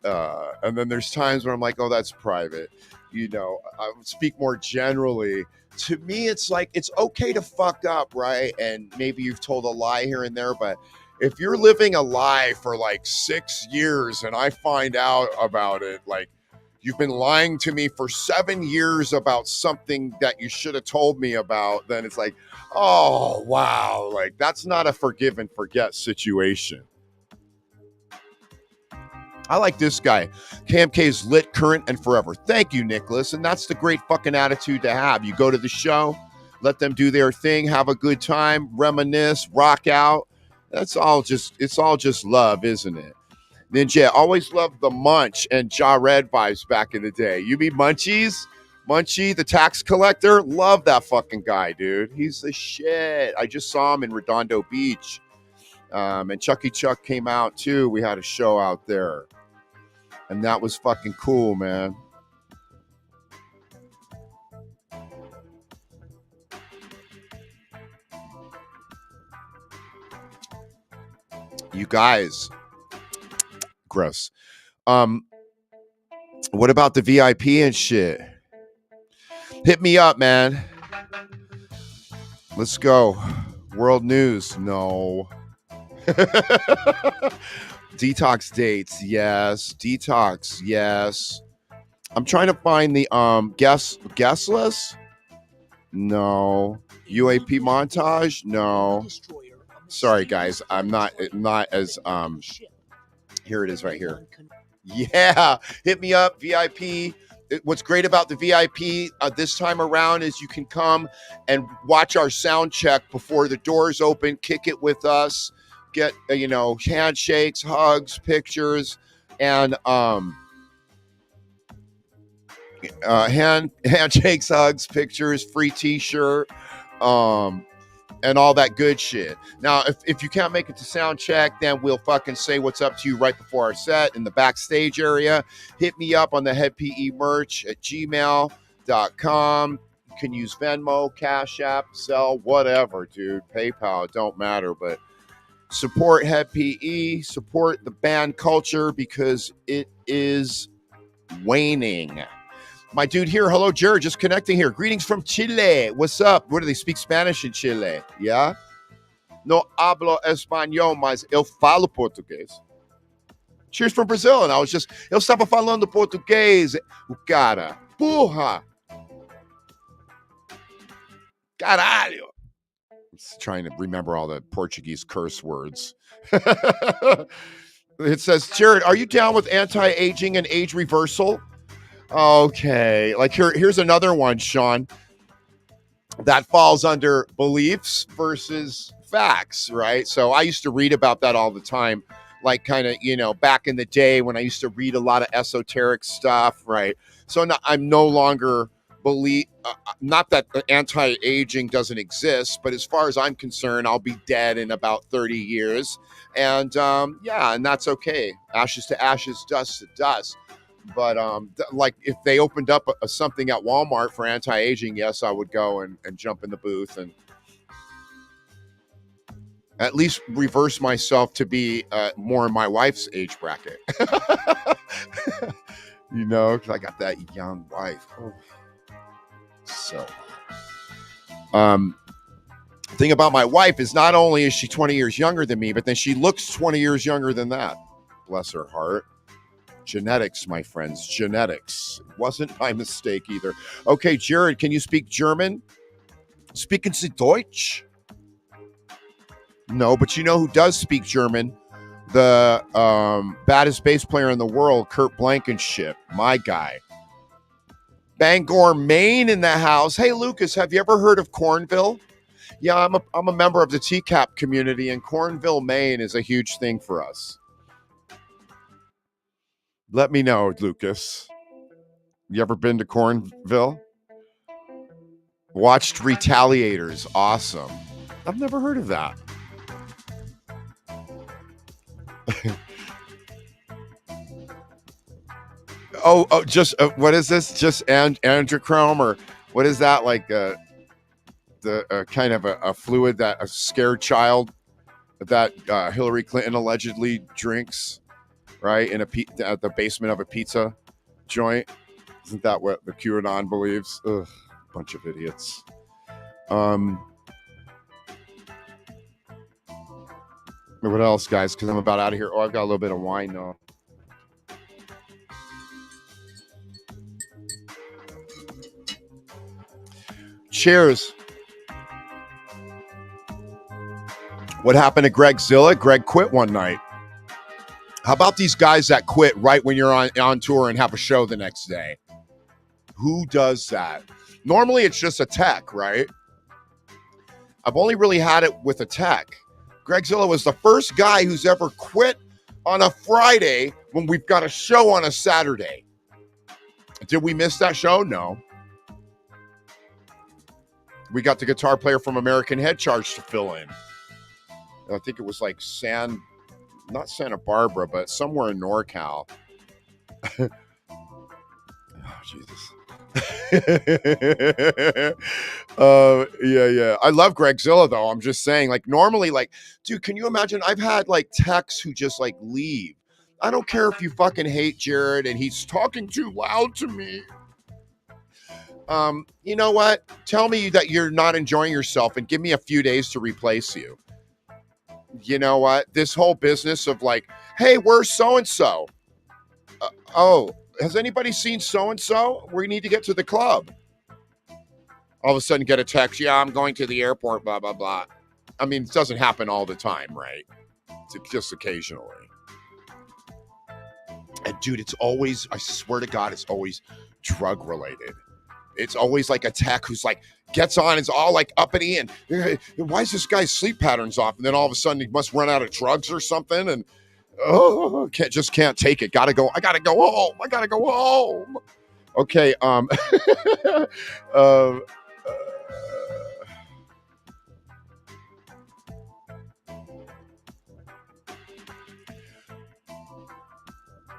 and then there's times where I'm like, oh, that's private. I would speak more generally. To me, it's like, it's okay to fuck up, right? And maybe you've told a lie here and there, but if you're living a lie for 6 years and I find out about it, you've been lying to me for 7 years about something that you should have told me about, then it's like, oh, wow. That's not a forgive and forget situation. I like this guy. KMK's lit, current, and forever. Thank you, Nicholas. And that's the great fucking attitude to have. You go to the show, let them do their thing, have a good time, reminisce, rock out. It's all just love, isn't it? Ninja, always loved the Munch and Ja Red vibes back in the day. You mean Munchies? Munchie, the tax collector? Love that fucking guy, dude. He's the shit. I just saw him in Redondo Beach. And Chucky Chuck came out too. We had a show out there. And that was fucking cool, man. You guys. Gross. What about the VIP and shit? Hit me up, man. Let's go. World news. No. Detox dates. Yes. Detox. Yes. I'm trying to find the guest list. No. UAP montage. No. Sorry, guys. I'm not as Here it is right here. Yeah. Hit me up, VIP. What's great about the VIP this time around is you can come and watch our sound check before the doors open, kick it with us, get, handshakes, hugs, pictures, and handshakes, hugs, pictures, free t-shirt, and all that good shit. Now, if you can't make it to sound check, then we'll fucking say what's up to you right before our set in the backstage area. Hit me up on the Head PE merch at gmail.com. headpee.com. You can use Venmo, Cash App, Zelle, whatever, dude. PayPal, it don't matter. But support HeadPE, support the band culture because it is waning. My dude here, hello, Jared, just connecting here. Greetings from Chile. What's up? What do they speak Spanish in Chile? Yeah? No hablo español, mas eu falo português. Cheers from Brazil. And I was just, eu estava falando português. O cara, porra. Caralho. Trying to remember all the Portuguese curse words. It says, Jared, are you down with anti-aging and age reversal? Okay. Like here's another one, Sean. That falls under beliefs versus facts, right? So I used to read about that all the time. Like kind of, back in the day when I used to read a lot of esoteric stuff, right? So I'm no longer not that anti-aging doesn't exist, but as far as I'm concerned, I'll be dead in about 30 years. And and that's okay. Ashes to ashes, dust to dust. But like if they opened up something at Walmart for anti-aging, yes, I would go and jump in the booth and at least reverse myself to be more in my wife's age bracket. Because I got that young wife. Oh. So, thing about my wife is not only is she 20 years younger than me, but then she looks 20 years younger than that. Bless her heart. Genetics, my friends, genetics. It wasn't my mistake either. Okay, Jared, can you speak German? Speaking Sie Deutsch? No, but you know who does speak German? The baddest bass player in the world, Kurt Blankenship, my guy. Bangor, Maine in the house. Hey, Lucas, have you ever heard of Cornville? Yeah, I'm a member of the TCAP community, and Cornville, Maine is a huge thing for us. Let me know, Lucas. You ever been to Cornville? Watched Retaliators. Awesome. I've never heard of that. Just what is this? Just androchrome, or what is that? Like the kind of a fluid that a scared child that Hillary Clinton allegedly drinks, right, in at the basement of a pizza joint. Isn't that what the QAnon believes? Ugh, bunch of idiots. What else, guys? Because I'm about out of here. Oh, I've got a little bit of wine though. Cheers. What happened to Greg Zilla? Greg quit one night. How about these guys that quit right when you're on tour and have a show the next day? Who does that? Normally it's just a tech, right? I've only really had it with a tech. Greg Zilla was the first guy who's ever quit on a Friday when we've got a show on a Saturday. Did we miss that show? No. We got the guitar player from American Head Charge to fill in. I think it was like not Santa Barbara, but somewhere in NorCal. Oh, Jesus. Yeah. I love Greg Zilla, though. I'm just saying, like, normally, like, dude, can you imagine? I've had, like, techs who just, like, leave. I don't care if you fucking hate Jared and he's talking too loud to me. You know what? Tell me that you're not enjoying yourself and give me a few days to replace you. You know what? This whole business of like, hey, where's so-and-so? Has anybody seen so-and-so? We need to get to the club. All of a sudden get a text. Yeah, I'm going to the airport, blah, blah, blah. I mean, it doesn't happen all the time, right? It's just occasionally. And dude, it's always, I swear to God, it's always drug related. It's always like a tech who's like, gets on, is all like uppity and why is this guy's sleep patterns off? And then all of a sudden he must run out of drugs or something. And can't take it. I gotta go home. Okay.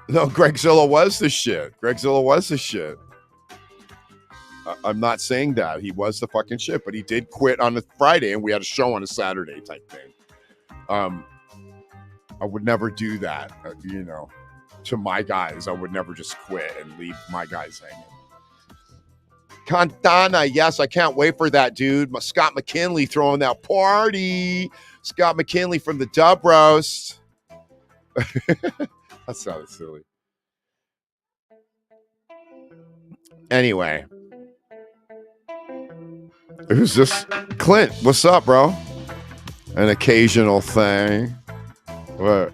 No, Greg Zilla was the shit. I'm not saying that he was the fucking shit, but he did quit on a Friday, and we had a show on a Saturday type thing. I would never do that, to my guys. I would never just quit and leave my guys hanging. Cantana, yes, I can't wait for that, dude. Scott McKinley throwing that party. Scott McKinley from the Dub Roast. That sounded silly. Anyway. Who's this? Clint, what's up, bro? An occasional thing. What?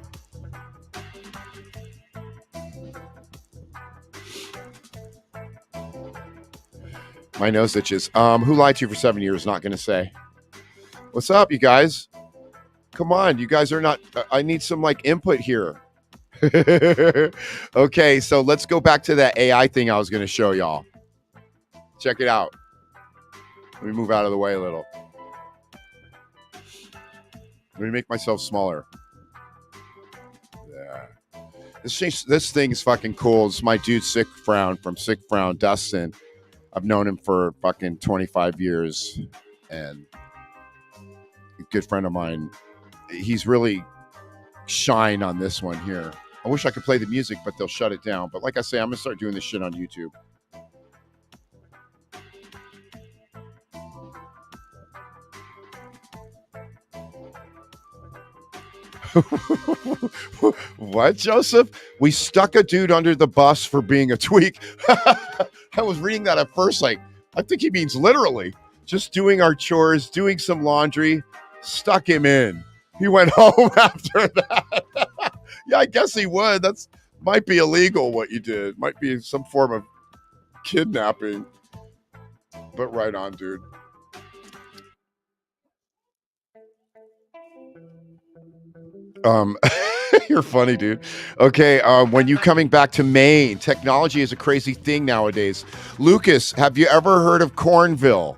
My nose itches. Who lied to you for 7 years? Not going to say. What's up, you guys? Come on, you guys are not. I need some input here. Okay, so let's go back to that AI thing I was going to show y'all. Check it out. Let me move out of the way a little. Let me make myself smaller. Yeah. This thing is fucking cool. It's my dude Sick Frown from Sick Frown, Dustin. I've known him for fucking 25 years, and a good friend of mine. He's really shine on this one here. I wish I could play the music, but they'll shut it down. But like I say, I'm gonna start doing this shit on YouTube. What, Joseph? We stuck a dude under the bus for being a tweak. I was reading that at first, I think he means literally. Just doing our chores, doing some laundry, stuck him in. He went home after that. Yeah, I guess he would. That's might be illegal what you did. Might be some form of kidnapping. But right on, dude. You're funny, dude. Okay, when you coming back to Maine? Technology is a crazy thing nowadays. Lucas, have you ever heard of Cornville?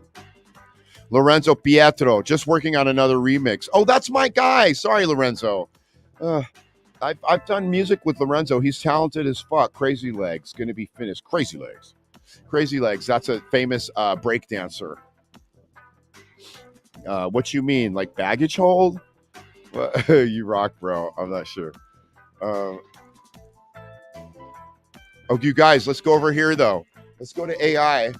Lorenzo Pietro, just working on another remix. Oh, that's my guy. Sorry, Lorenzo. I've done music with Lorenzo. He's talented as fuck. Crazy Legs, gonna be finished. Crazy Legs. Crazy Legs. That's a famous break dancer. What you mean, like baggage hold? You rock, bro. I'm not sure. Oh, you guys, let's go over here though. Let's go to AI. Is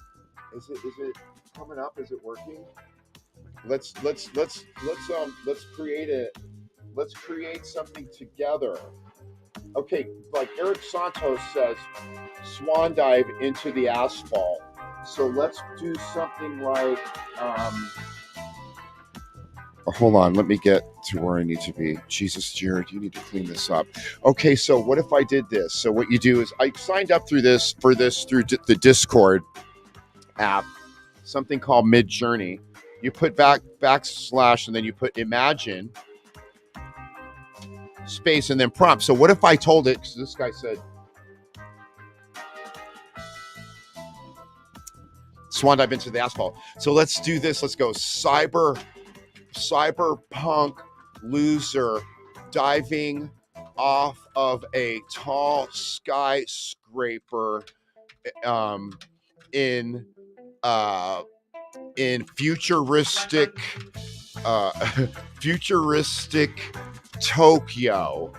it coming up? Is it working? Let's create it. Let's create something together. Okay, like Eric Santos says, swan dive into the asphalt. So let's do something like hold on, let me get to where I need to be. Jesus, Jared, you need to clean this up. Okay, so what if I did this? So what you do is I signed up through the Discord app, something called Mid Journey. You put backslash and then you put imagine space and then prompt. So what if I told it, because this guy said swan dive into the asphalt. So let's do this. Let's go cyberpunk loser diving off of a tall skyscraper in futuristic Tokyo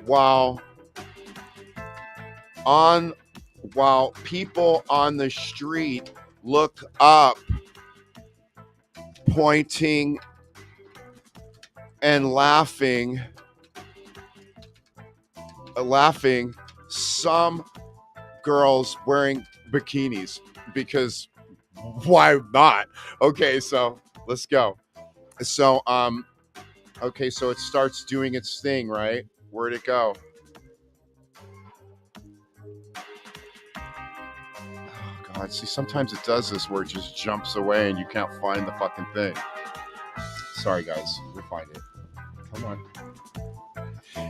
while people on the street look up, pointing and laughing, some girls wearing bikinis, because why not? Okay, so let's go. So okay, so it starts doing its thing, right? Where'd it go? Oh God, see, sometimes it does this where it just jumps away and you can't find the fucking thing. Sorry guys, we'll find it. Come on.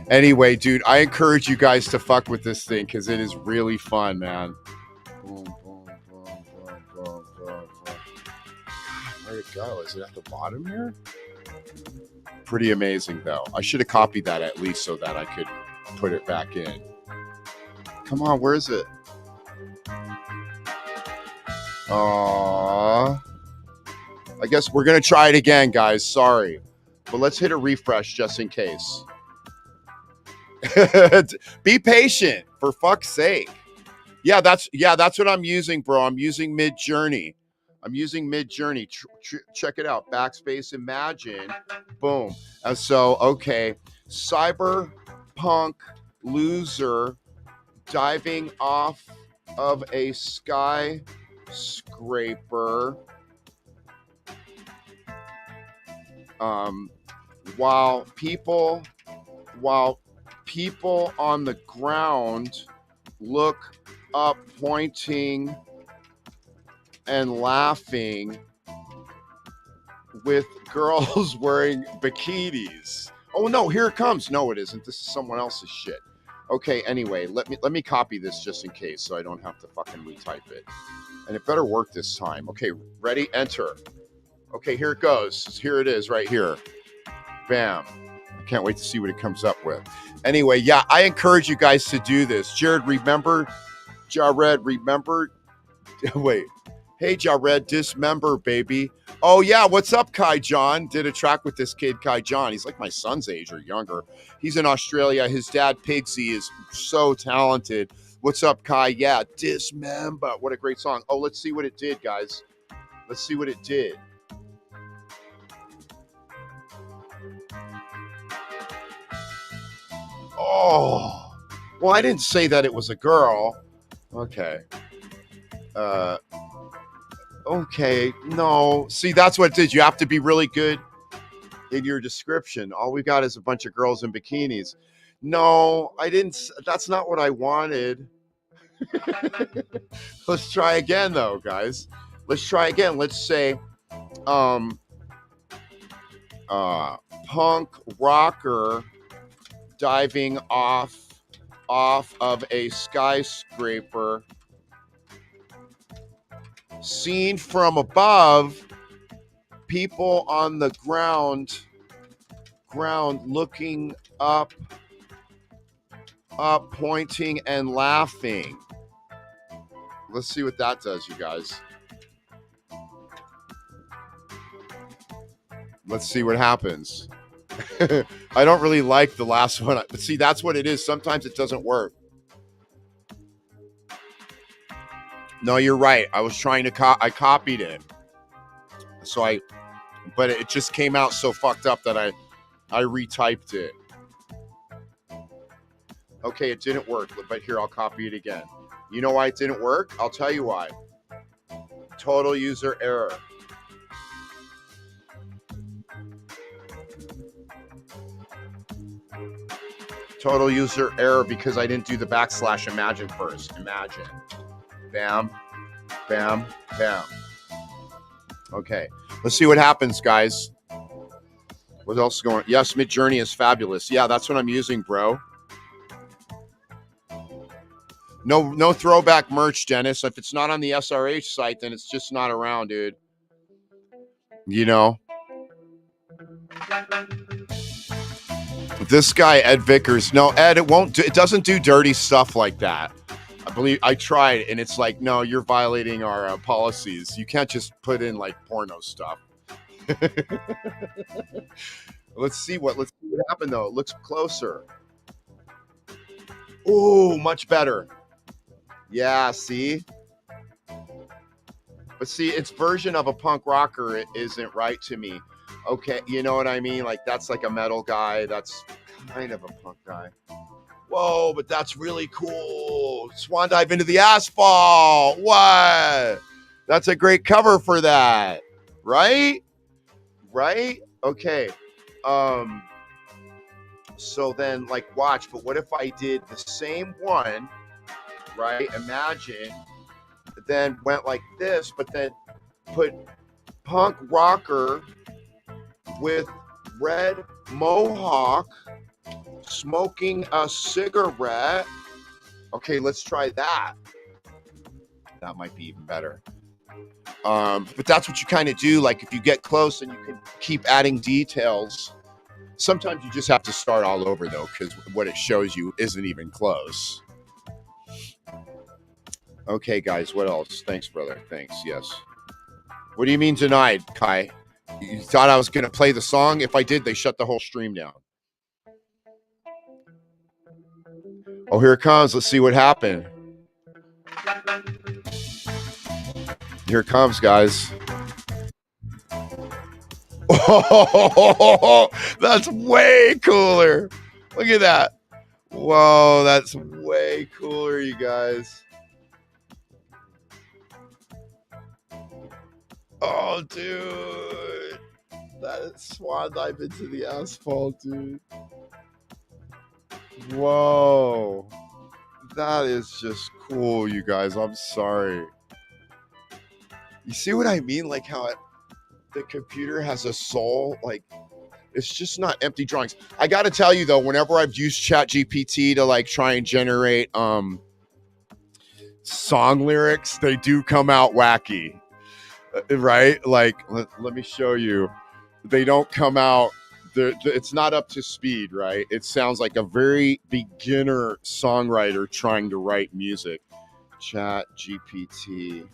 Anyway, dude, I encourage you guys to fuck with this thing because it is really fun, man. Boom, boom, boom, boom, boom, boom, boom. Where'd it go? Is it at the bottom here? Pretty amazing, though. I should have copied that at least so that I could Put it back in. Come on, where is it? I guess we're going to try it again, guys. Sorry. But let's hit a refresh just in case. Be patient, for fuck's sake. Yeah, that's what I'm using, bro. I'm using Mid-Journey. Check it out. Backspace Imagine. Boom. So, okay. Cyberpunk loser diving off of a skyscraper while people on the ground look up, pointing and laughing, with girls wearing bikinis. Oh no, here it comes. No, it isn't. This is someone else's shit. Okay, anyway, let me copy this just in case so I don't have to fucking retype it. And it better work this time. Okay, ready? Enter. Okay, here it goes. Here it is right here. Bam. I can't wait to see what it comes up with. Anyway, yeah, I encourage you guys to do this. Jared, remember? Wait. Hey, Jared, dismember, baby. Oh, yeah, what's up, Kai John? Did a track with this kid, Kai John. He's like my son's age or younger. He's in Australia. His dad, Pigsy, is so talented. What's up, Kai? Yeah, dismember. What a great song. Oh, let's see what it did, guys. Let's see what it did. Oh, well, I didn't say that it was a girl. Okay. Okay, no. See, that's what it did. You have to be really good in your description. All we got is a bunch of girls in bikinis. No, I didn't. That's not what I wanted. Let's try again, though, guys. Let's try again. Let's say, punk rocker diving off of a skyscraper, seen from above, people on the ground looking up, pointing and laughing. Let's see what that does, you guys. Let's see what happens. I don't really like the last one, but see, that's what it is. Sometimes it doesn't work. No, you're right. I was trying to I copied it. But it just came out so fucked up that I retyped it. Okay, it didn't work, but here, I'll copy it again. You know why it didn't work? I'll tell you why. Total user error. Total user error because I didn't do the / imagine first. Imagine. Bam, bam, bam. Okay, let's see what happens, guys. What else is going on? Yes, Mid-Journey is fabulous. Yeah, that's what I'm using, bro. No throwback merch, Dennis. If it's not on the SRH site, then it's just not around, dude. You know? This guy, Ed Vickers. No, Ed, it doesn't do dirty stuff like that. I believe I tried, and it's like, no, you're violating our policies. You can't just put in like porno stuff. Let's see what happened though. It looks closer. Oh, much better. Yeah, see? But see, its version of a punk rocker, it isn't right to me. Okay, you know what I mean? Like, that's like a metal guy. That's kind of a punk guy. Whoa, but that's really cool. Swan dive into the asphalt. What? That's a great cover for that. Right? Right? Okay. So then, like, watch. But what if I did the same one, right? Imagine, then went like this, but then put punk rocker with red mohawk smoking a cigarette. Okay, let's try that. That might be even better. But that's what you kind of do. Like, if you get close and you can keep adding details. Sometimes you just have to start all over though, because what it shows you isn't even close. Okay, guys, what else? Thanks, brother. Thanks. Yes. What do you mean denied, Kai? You thought I was going to play the song? If I did, they shut the whole stream down. Oh, here it comes. Let's see what happened. Here it comes, guys. Oh, that's way cooler. Look at that. Whoa, that's way cooler, you guys. Oh, dude. That swan dive into the asphalt, dude. Whoa. That is just cool, you guys. I'm sorry. You see what I mean? Like how the computer has a soul? Like, it's just not empty drawings. I got to tell you, though, whenever I've used ChatGPT to, like, try and generate song lyrics, they do come out wacky. Right? Like, let me show you. They don't come out. It's not up to speed, right? It sounds like a very beginner songwriter trying to write music. ChatGPT.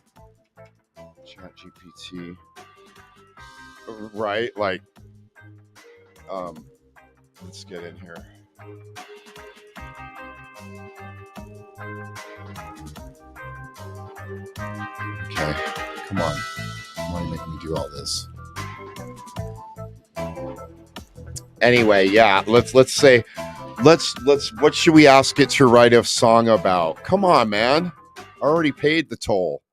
Right? Like, let's get in here. Okay, come on. Why are you making me do all this? Anyway, yeah, let's say what should we ask it to write a song about? Come on, man. I already paid the toll.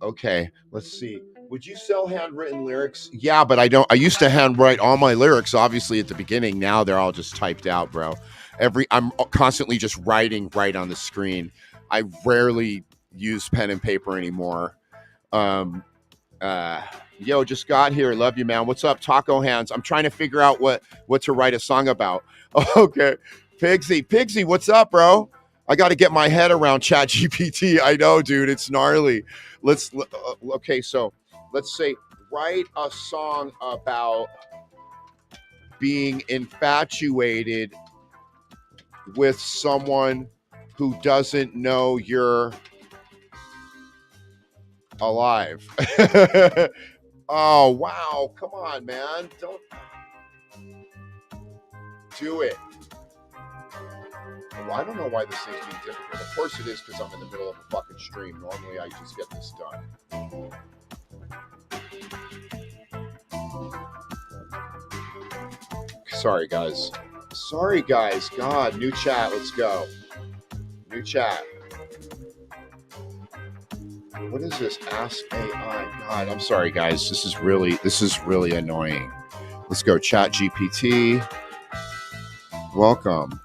Okay, let's see. Would you sell handwritten lyrics? Yeah, but I don't. I used to handwrite all my lyrics, obviously, at the beginning. Now they're all just typed out, bro. I'm constantly just writing right on the screen. I rarely use pen and paper anymore. Yo, just got here. Love you, man. What's up, Taco Hands? I'm trying to figure out what to write a song about. Okay, Pigsy, what's up, bro? I got to get my head around ChatGPT. I know, dude, it's gnarly. Okay, so let's say write a song about being infatuated with someone who doesn't know you're alive. Oh, wow. Come on, man. Don't do it. Well, I don't know why this thing's being difficult. Of course it is, because I'm in the middle of a fucking stream. Normally I just get this done. Sorry, guys. God, new chat. Let's go. New chat. What is this? Ask AI. God, I'm sorry, guys. This is really annoying. Let's go. Chat GPT. Welcome.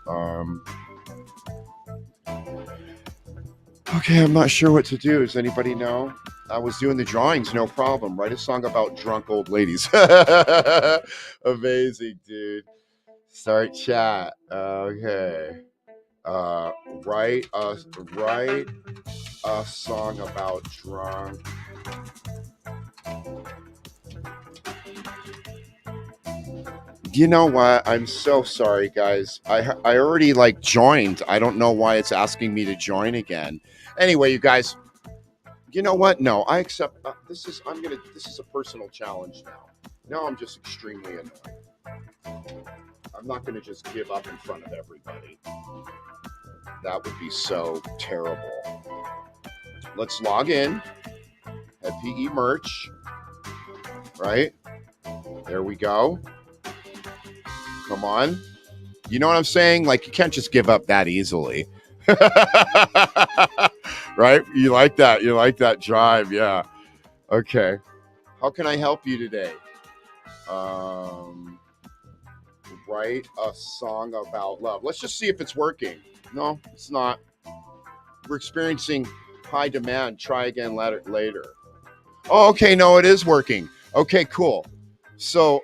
Okay, I'm not sure what to do. Does anybody know? I was doing the drawings, no problem. Write a song about drunk old ladies. Amazing, dude. Start chat. Okay. Write a song about drunk. You know what? I'm so sorry, guys. I already joined. I don't know why it's asking me to join again. Anyway, you guys. You know what? No, I accept. This is a personal challenge now. Now I'm just extremely annoyed. I'm not gonna just give up in front of everybody. That would be so terrible. Let's log in at PE merch. Right? There we go. Come on. You know what I'm saying? Like, you can't just give up that easily. Right? You like that drive. Yeah. Okay. How can I help you today? Write a song about love. Let's just see if it's working. No, it's not. We're experiencing high demand. Try again later. Oh, okay. No, it is working. Okay, cool. So,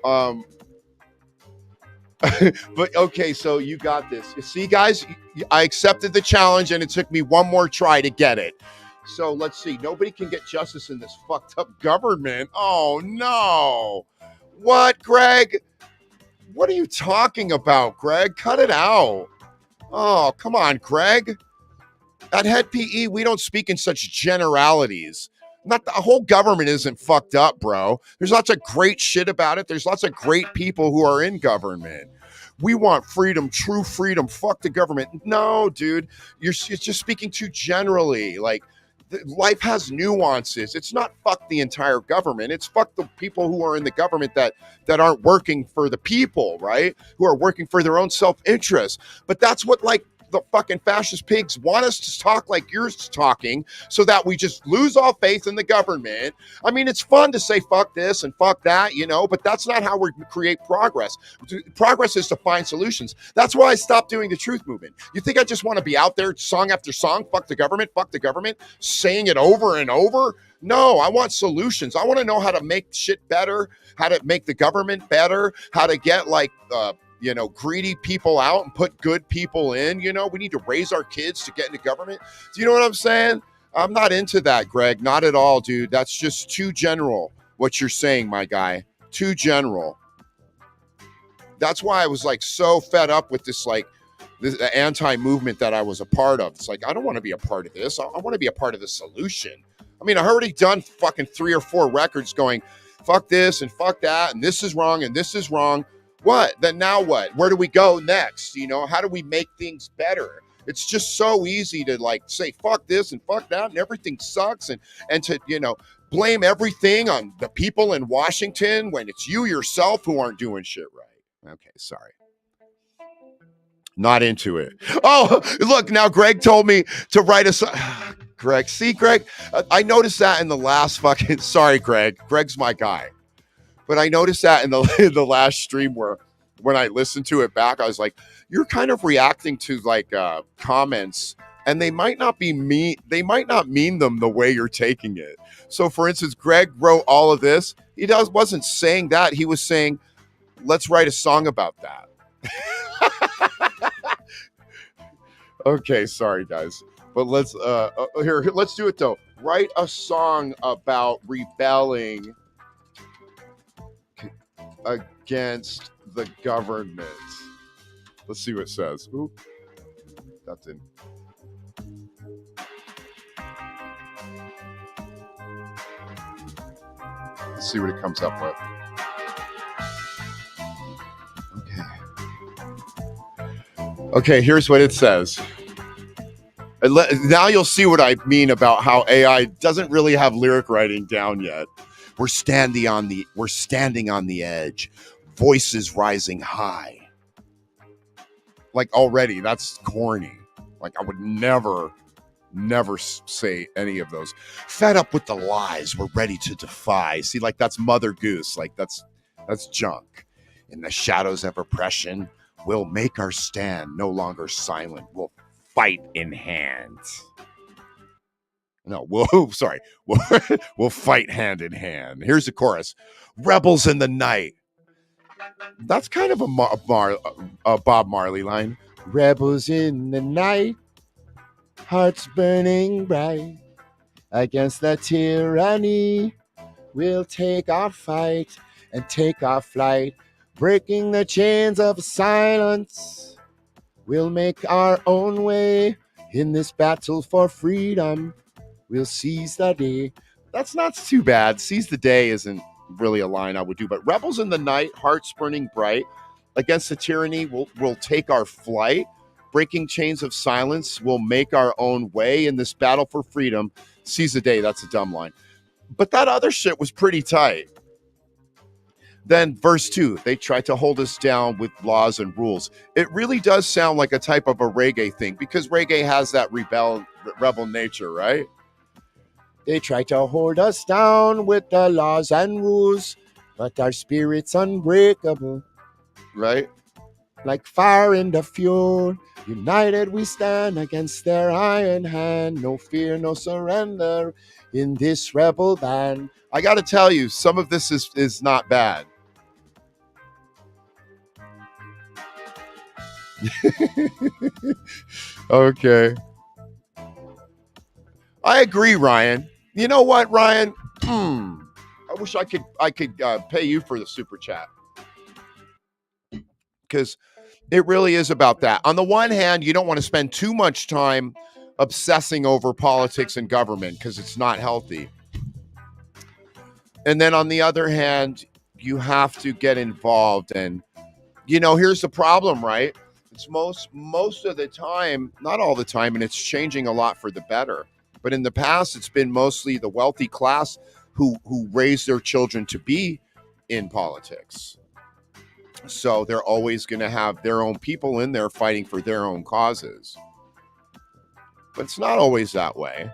but okay, so you got this. You see, guys, I accepted the challenge and it took me one more try to get it. So let's see. Nobody can get justice in this fucked up government. Oh, no. What, Greg? What are you talking about, Greg? Cut it out. Oh, come on, Greg. At Head PE, we don't speak in such generalities. Not the whole government isn't fucked up, bro. There's lots of great shit about it. There's lots of great people who are in government. We want freedom, true freedom. Fuck the government. No, dude, you're just speaking too generally. Like, life has nuances. It's not fuck the entire government. It's fuck the people who are in the government that aren't working for the people, right? Who are working for their own self-interest. But that's what, like, the fucking fascist pigs want us to talk like you're talking, so that we just lose all faith in the government. I mean, it's fun to say fuck this and fuck that, but that's not how we create progress. Progress is to find solutions. That's why I stopped doing the truth movement. You think I just want to be out there song after song, fuck the government, saying it over and over? No, I want solutions. I want to know how to make shit better, how to make the government better, how to get greedy people out and put good people in. We need to raise our kids to get into government. Do you know what I'm saying? I'm not into that, Greg. Not at all, dude. That's just too general, what you're saying, my guy. Too general. That's why I was like so fed up with this anti-movement that I was a part of. It's like, I don't want to be a part of this. I want to be a part of the solution. I mean, I've already done fucking 3 or 4 records going, fuck this and fuck that, and this is wrong and this is wrong. What? Then now what? Where do we go next? How do we make things better? It's just so easy to say fuck this and fuck that and everything sucks and to blame everything on the people in Washington when it's you yourself who aren't doing shit right. Okay, sorry. Not into it. Oh, look, now Greg told me to write Greg, see, Greg, I noticed that in the last fucking, sorry, Greg. Greg's my guy. But I noticed that in the last stream where when I listened to it back, I was like, you're kind of reacting to comments, and they might not be mean. They might not mean them the way you're taking it. So, for instance, Greg wrote all of this. He wasn't saying that. He was saying, let's write a song about that. Okay, sorry, guys. But let's do it, though. Write a song about rebelling against the government. Let's see what it says. Ooh, that didn't. Let's see what it comes up with. Okay, here's what it says. Now you'll see what I mean about how AI doesn't really have lyric writing down yet. We're standing on the edge, voices rising high. Like, already, that's corny. Like, I would never say any of those. Fed up with the lies, we're ready to defy. See, like, that's Mother Goose. Like, that's junk. In the shadows of oppression, we'll make our stand, no longer silent. We'll fight in hand. No, we'll fight hand in hand. Here's the chorus. Rebels in the night. That's kind of a Bob Marley line. Rebels in the night, hearts burning bright. Against the tyranny, we'll take our fight and take our flight. Breaking the chains of silence, we'll make our own way. In this battle for freedom, we'll seize the day. That's not too bad. Seize the day isn't really a line I would do, but rebels in the night, hearts burning bright. Against the tyranny, we'll take our flight. Breaking chains of silence, we'll make our own way. In this battle for freedom, seize the day. That's a dumb line. But that other shit was pretty tight. Then verse 2, they try to hold us down with laws and rules. It really does sound like a type of a reggae thing, because reggae has that rebel nature, right? They try to hold us down with the laws and rules, but our spirit's unbreakable, right? Like fire in the fuel, united we stand against their iron hand. No fear, no surrender in this rebel band. I got to tell you, some of this is not bad. Okay. I agree, Ryan. You know what, Ryan? I wish I could pay you for the super chat, because it really is about that. On the one hand, you don't want to spend too much time obsessing over politics and government because it's not healthy. And then on the other hand, you have to get involved. And, here's the problem, right? It's most of the time, not all the time, and it's changing a lot for the better. But in the past, it's been mostly the wealthy class who raise their children to be in politics. So they're always going to have their own people in there fighting for their own causes. But it's not always that way.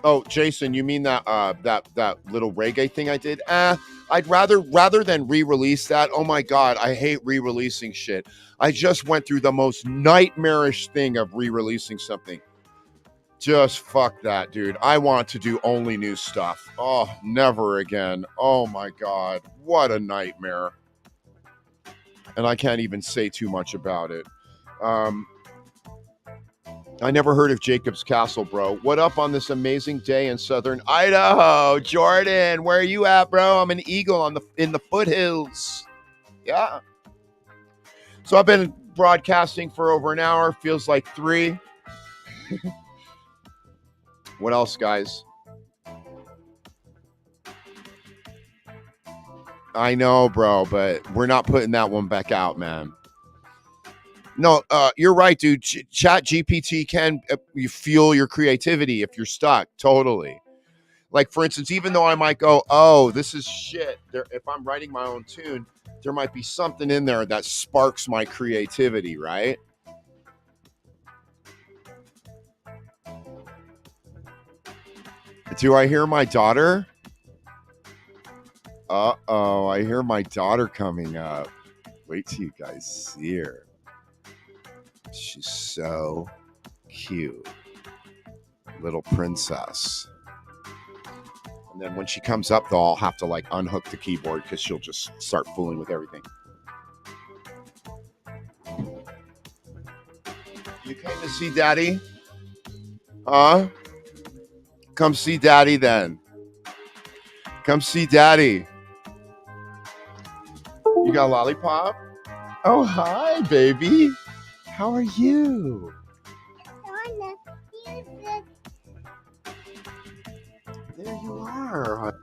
Oh, Jason, you mean that that little reggae thing I did? I'd rather than re-release that. Oh my God, I hate re-releasing shit. I just went through the most nightmarish thing of re-releasing something. Just fuck that, dude. I want to do only new stuff. Oh, never again. Oh my God, what a nightmare. And I can't even say too much about it. I never heard of Jacob's Castle, bro. What up on this amazing day in southern Idaho? Jordan, where are you at, bro? I'm an eagle in the foothills. Yeah. So I've been broadcasting for over an hour. Feels like 3. What else, guys? I know, bro, but we're not putting that one back out, man. No, you're right, dude. Chat GPT can you fuel your creativity if you're stuck. Totally. Like, for instance, even though I might go, oh, this is shit. If I'm writing my own tune, there might be something in there that sparks my creativity, right? Do I hear my daughter? Uh-oh, I hear my daughter coming up. Wait till you guys see her. She's so cute. Little princess. And then when she comes up, they'll all have to like unhook the keyboard because she'll just start fooling with everything. You came to see Daddy? Huh? Come see Daddy then. Come see Daddy. You got a lollipop? Oh, hi, baby. How are you? There you are.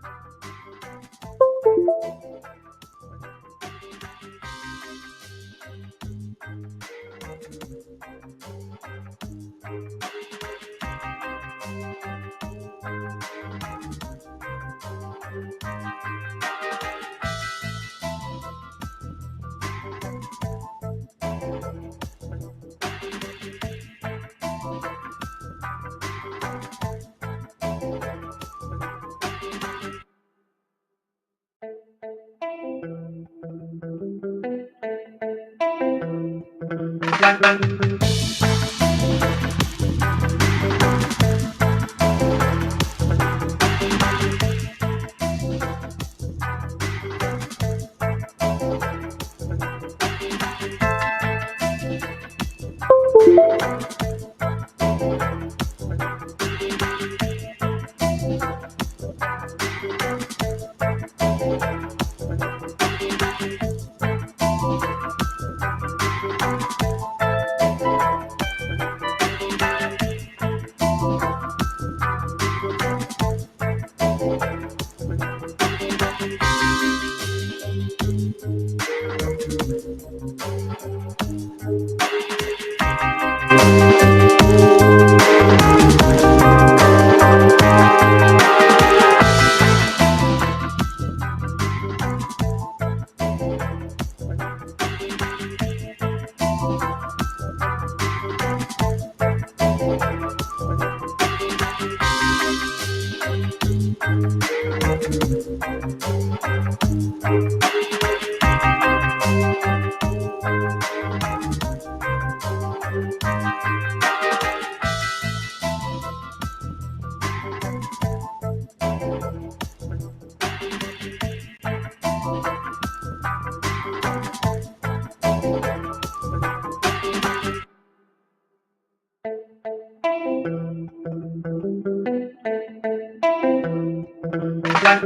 Hey,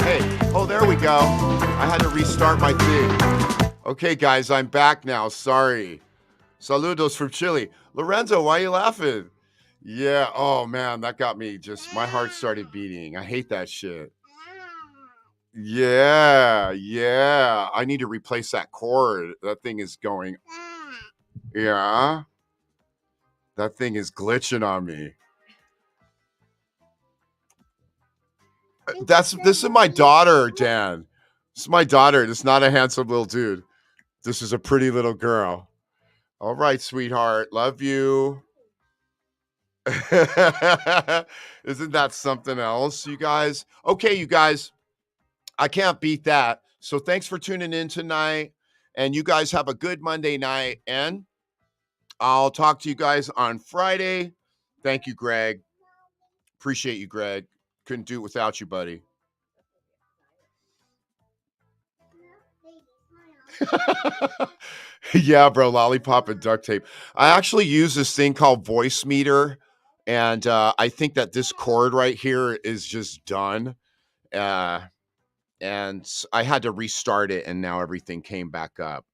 hey. Oh, there we go. I had to restart my thing. Okay, guys, I'm back now. Sorry. Saludos from Chile. Lorenzo, why are you laughing? Yeah. Oh, man, that got me just, my heart started beating. I hate that shit. Yeah. Yeah. I need to replace that cord. That thing is going. Yeah. That thing is glitching on me. This is my daughter, Dan. This is my daughter. This is not a handsome little dude. This is a pretty little girl. All right, sweetheart. Love you. Isn't that something else, you guys? Okay, you guys, I can't beat that. So thanks for tuning in tonight. And you guys have a good Monday night. And I'll talk to you guys on Friday. Thank you, Greg. Appreciate you, Greg. Couldn't do it without you, buddy. Yeah, bro, lollipop and duct tape. I actually use this thing called Voice Meter, and I think that this cord right here is just done. Uh, and I had to restart it, and now everything came back up.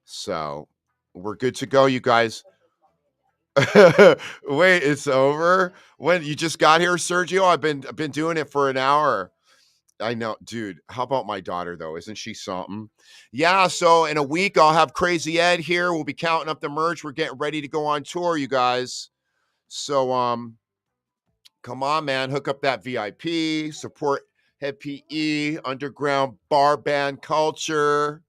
So we're good to go, you guys. Wait, it's over? When you just got here, Sergio? I've been doing it for an hour. I know, dude. How about my daughter though? Isn't she something? Yeah, so in a week I'll have Crazy Ed here. We'll be counting up the merch. We're getting ready to go on tour, you guys. So come on, man. Hook up that VIP, support Head PE, underground bar band culture.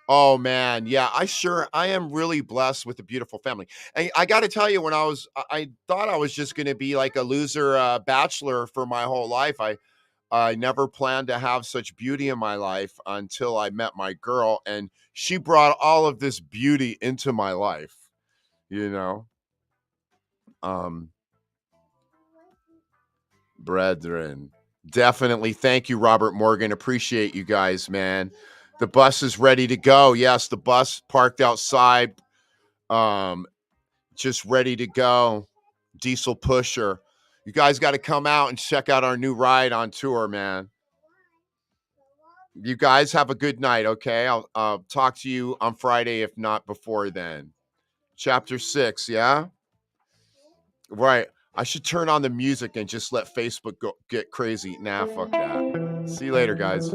Oh man, yeah, I am really blessed with a beautiful family. And I got to tell you, when I thought I was just going to be like a loser bachelor for my whole life. I never planned to have such beauty in my life until I met my girl, and she brought all of this beauty into my life, you know. Um, Brethren, definitely. Thank you, Robert Morgan. Appreciate you guys, man. The bus is ready to go. Yes, the bus parked outside, um, just ready to go. Diesel pusher. You guys got to come out and check out our new ride on tour, man. You guys have a good night, okay? I'll talk to you on Friday, if not before then. Chapter 6, yeah? Right. I should turn on the music and just let Facebook go get crazy. Nah, fuck that. See you later, guys.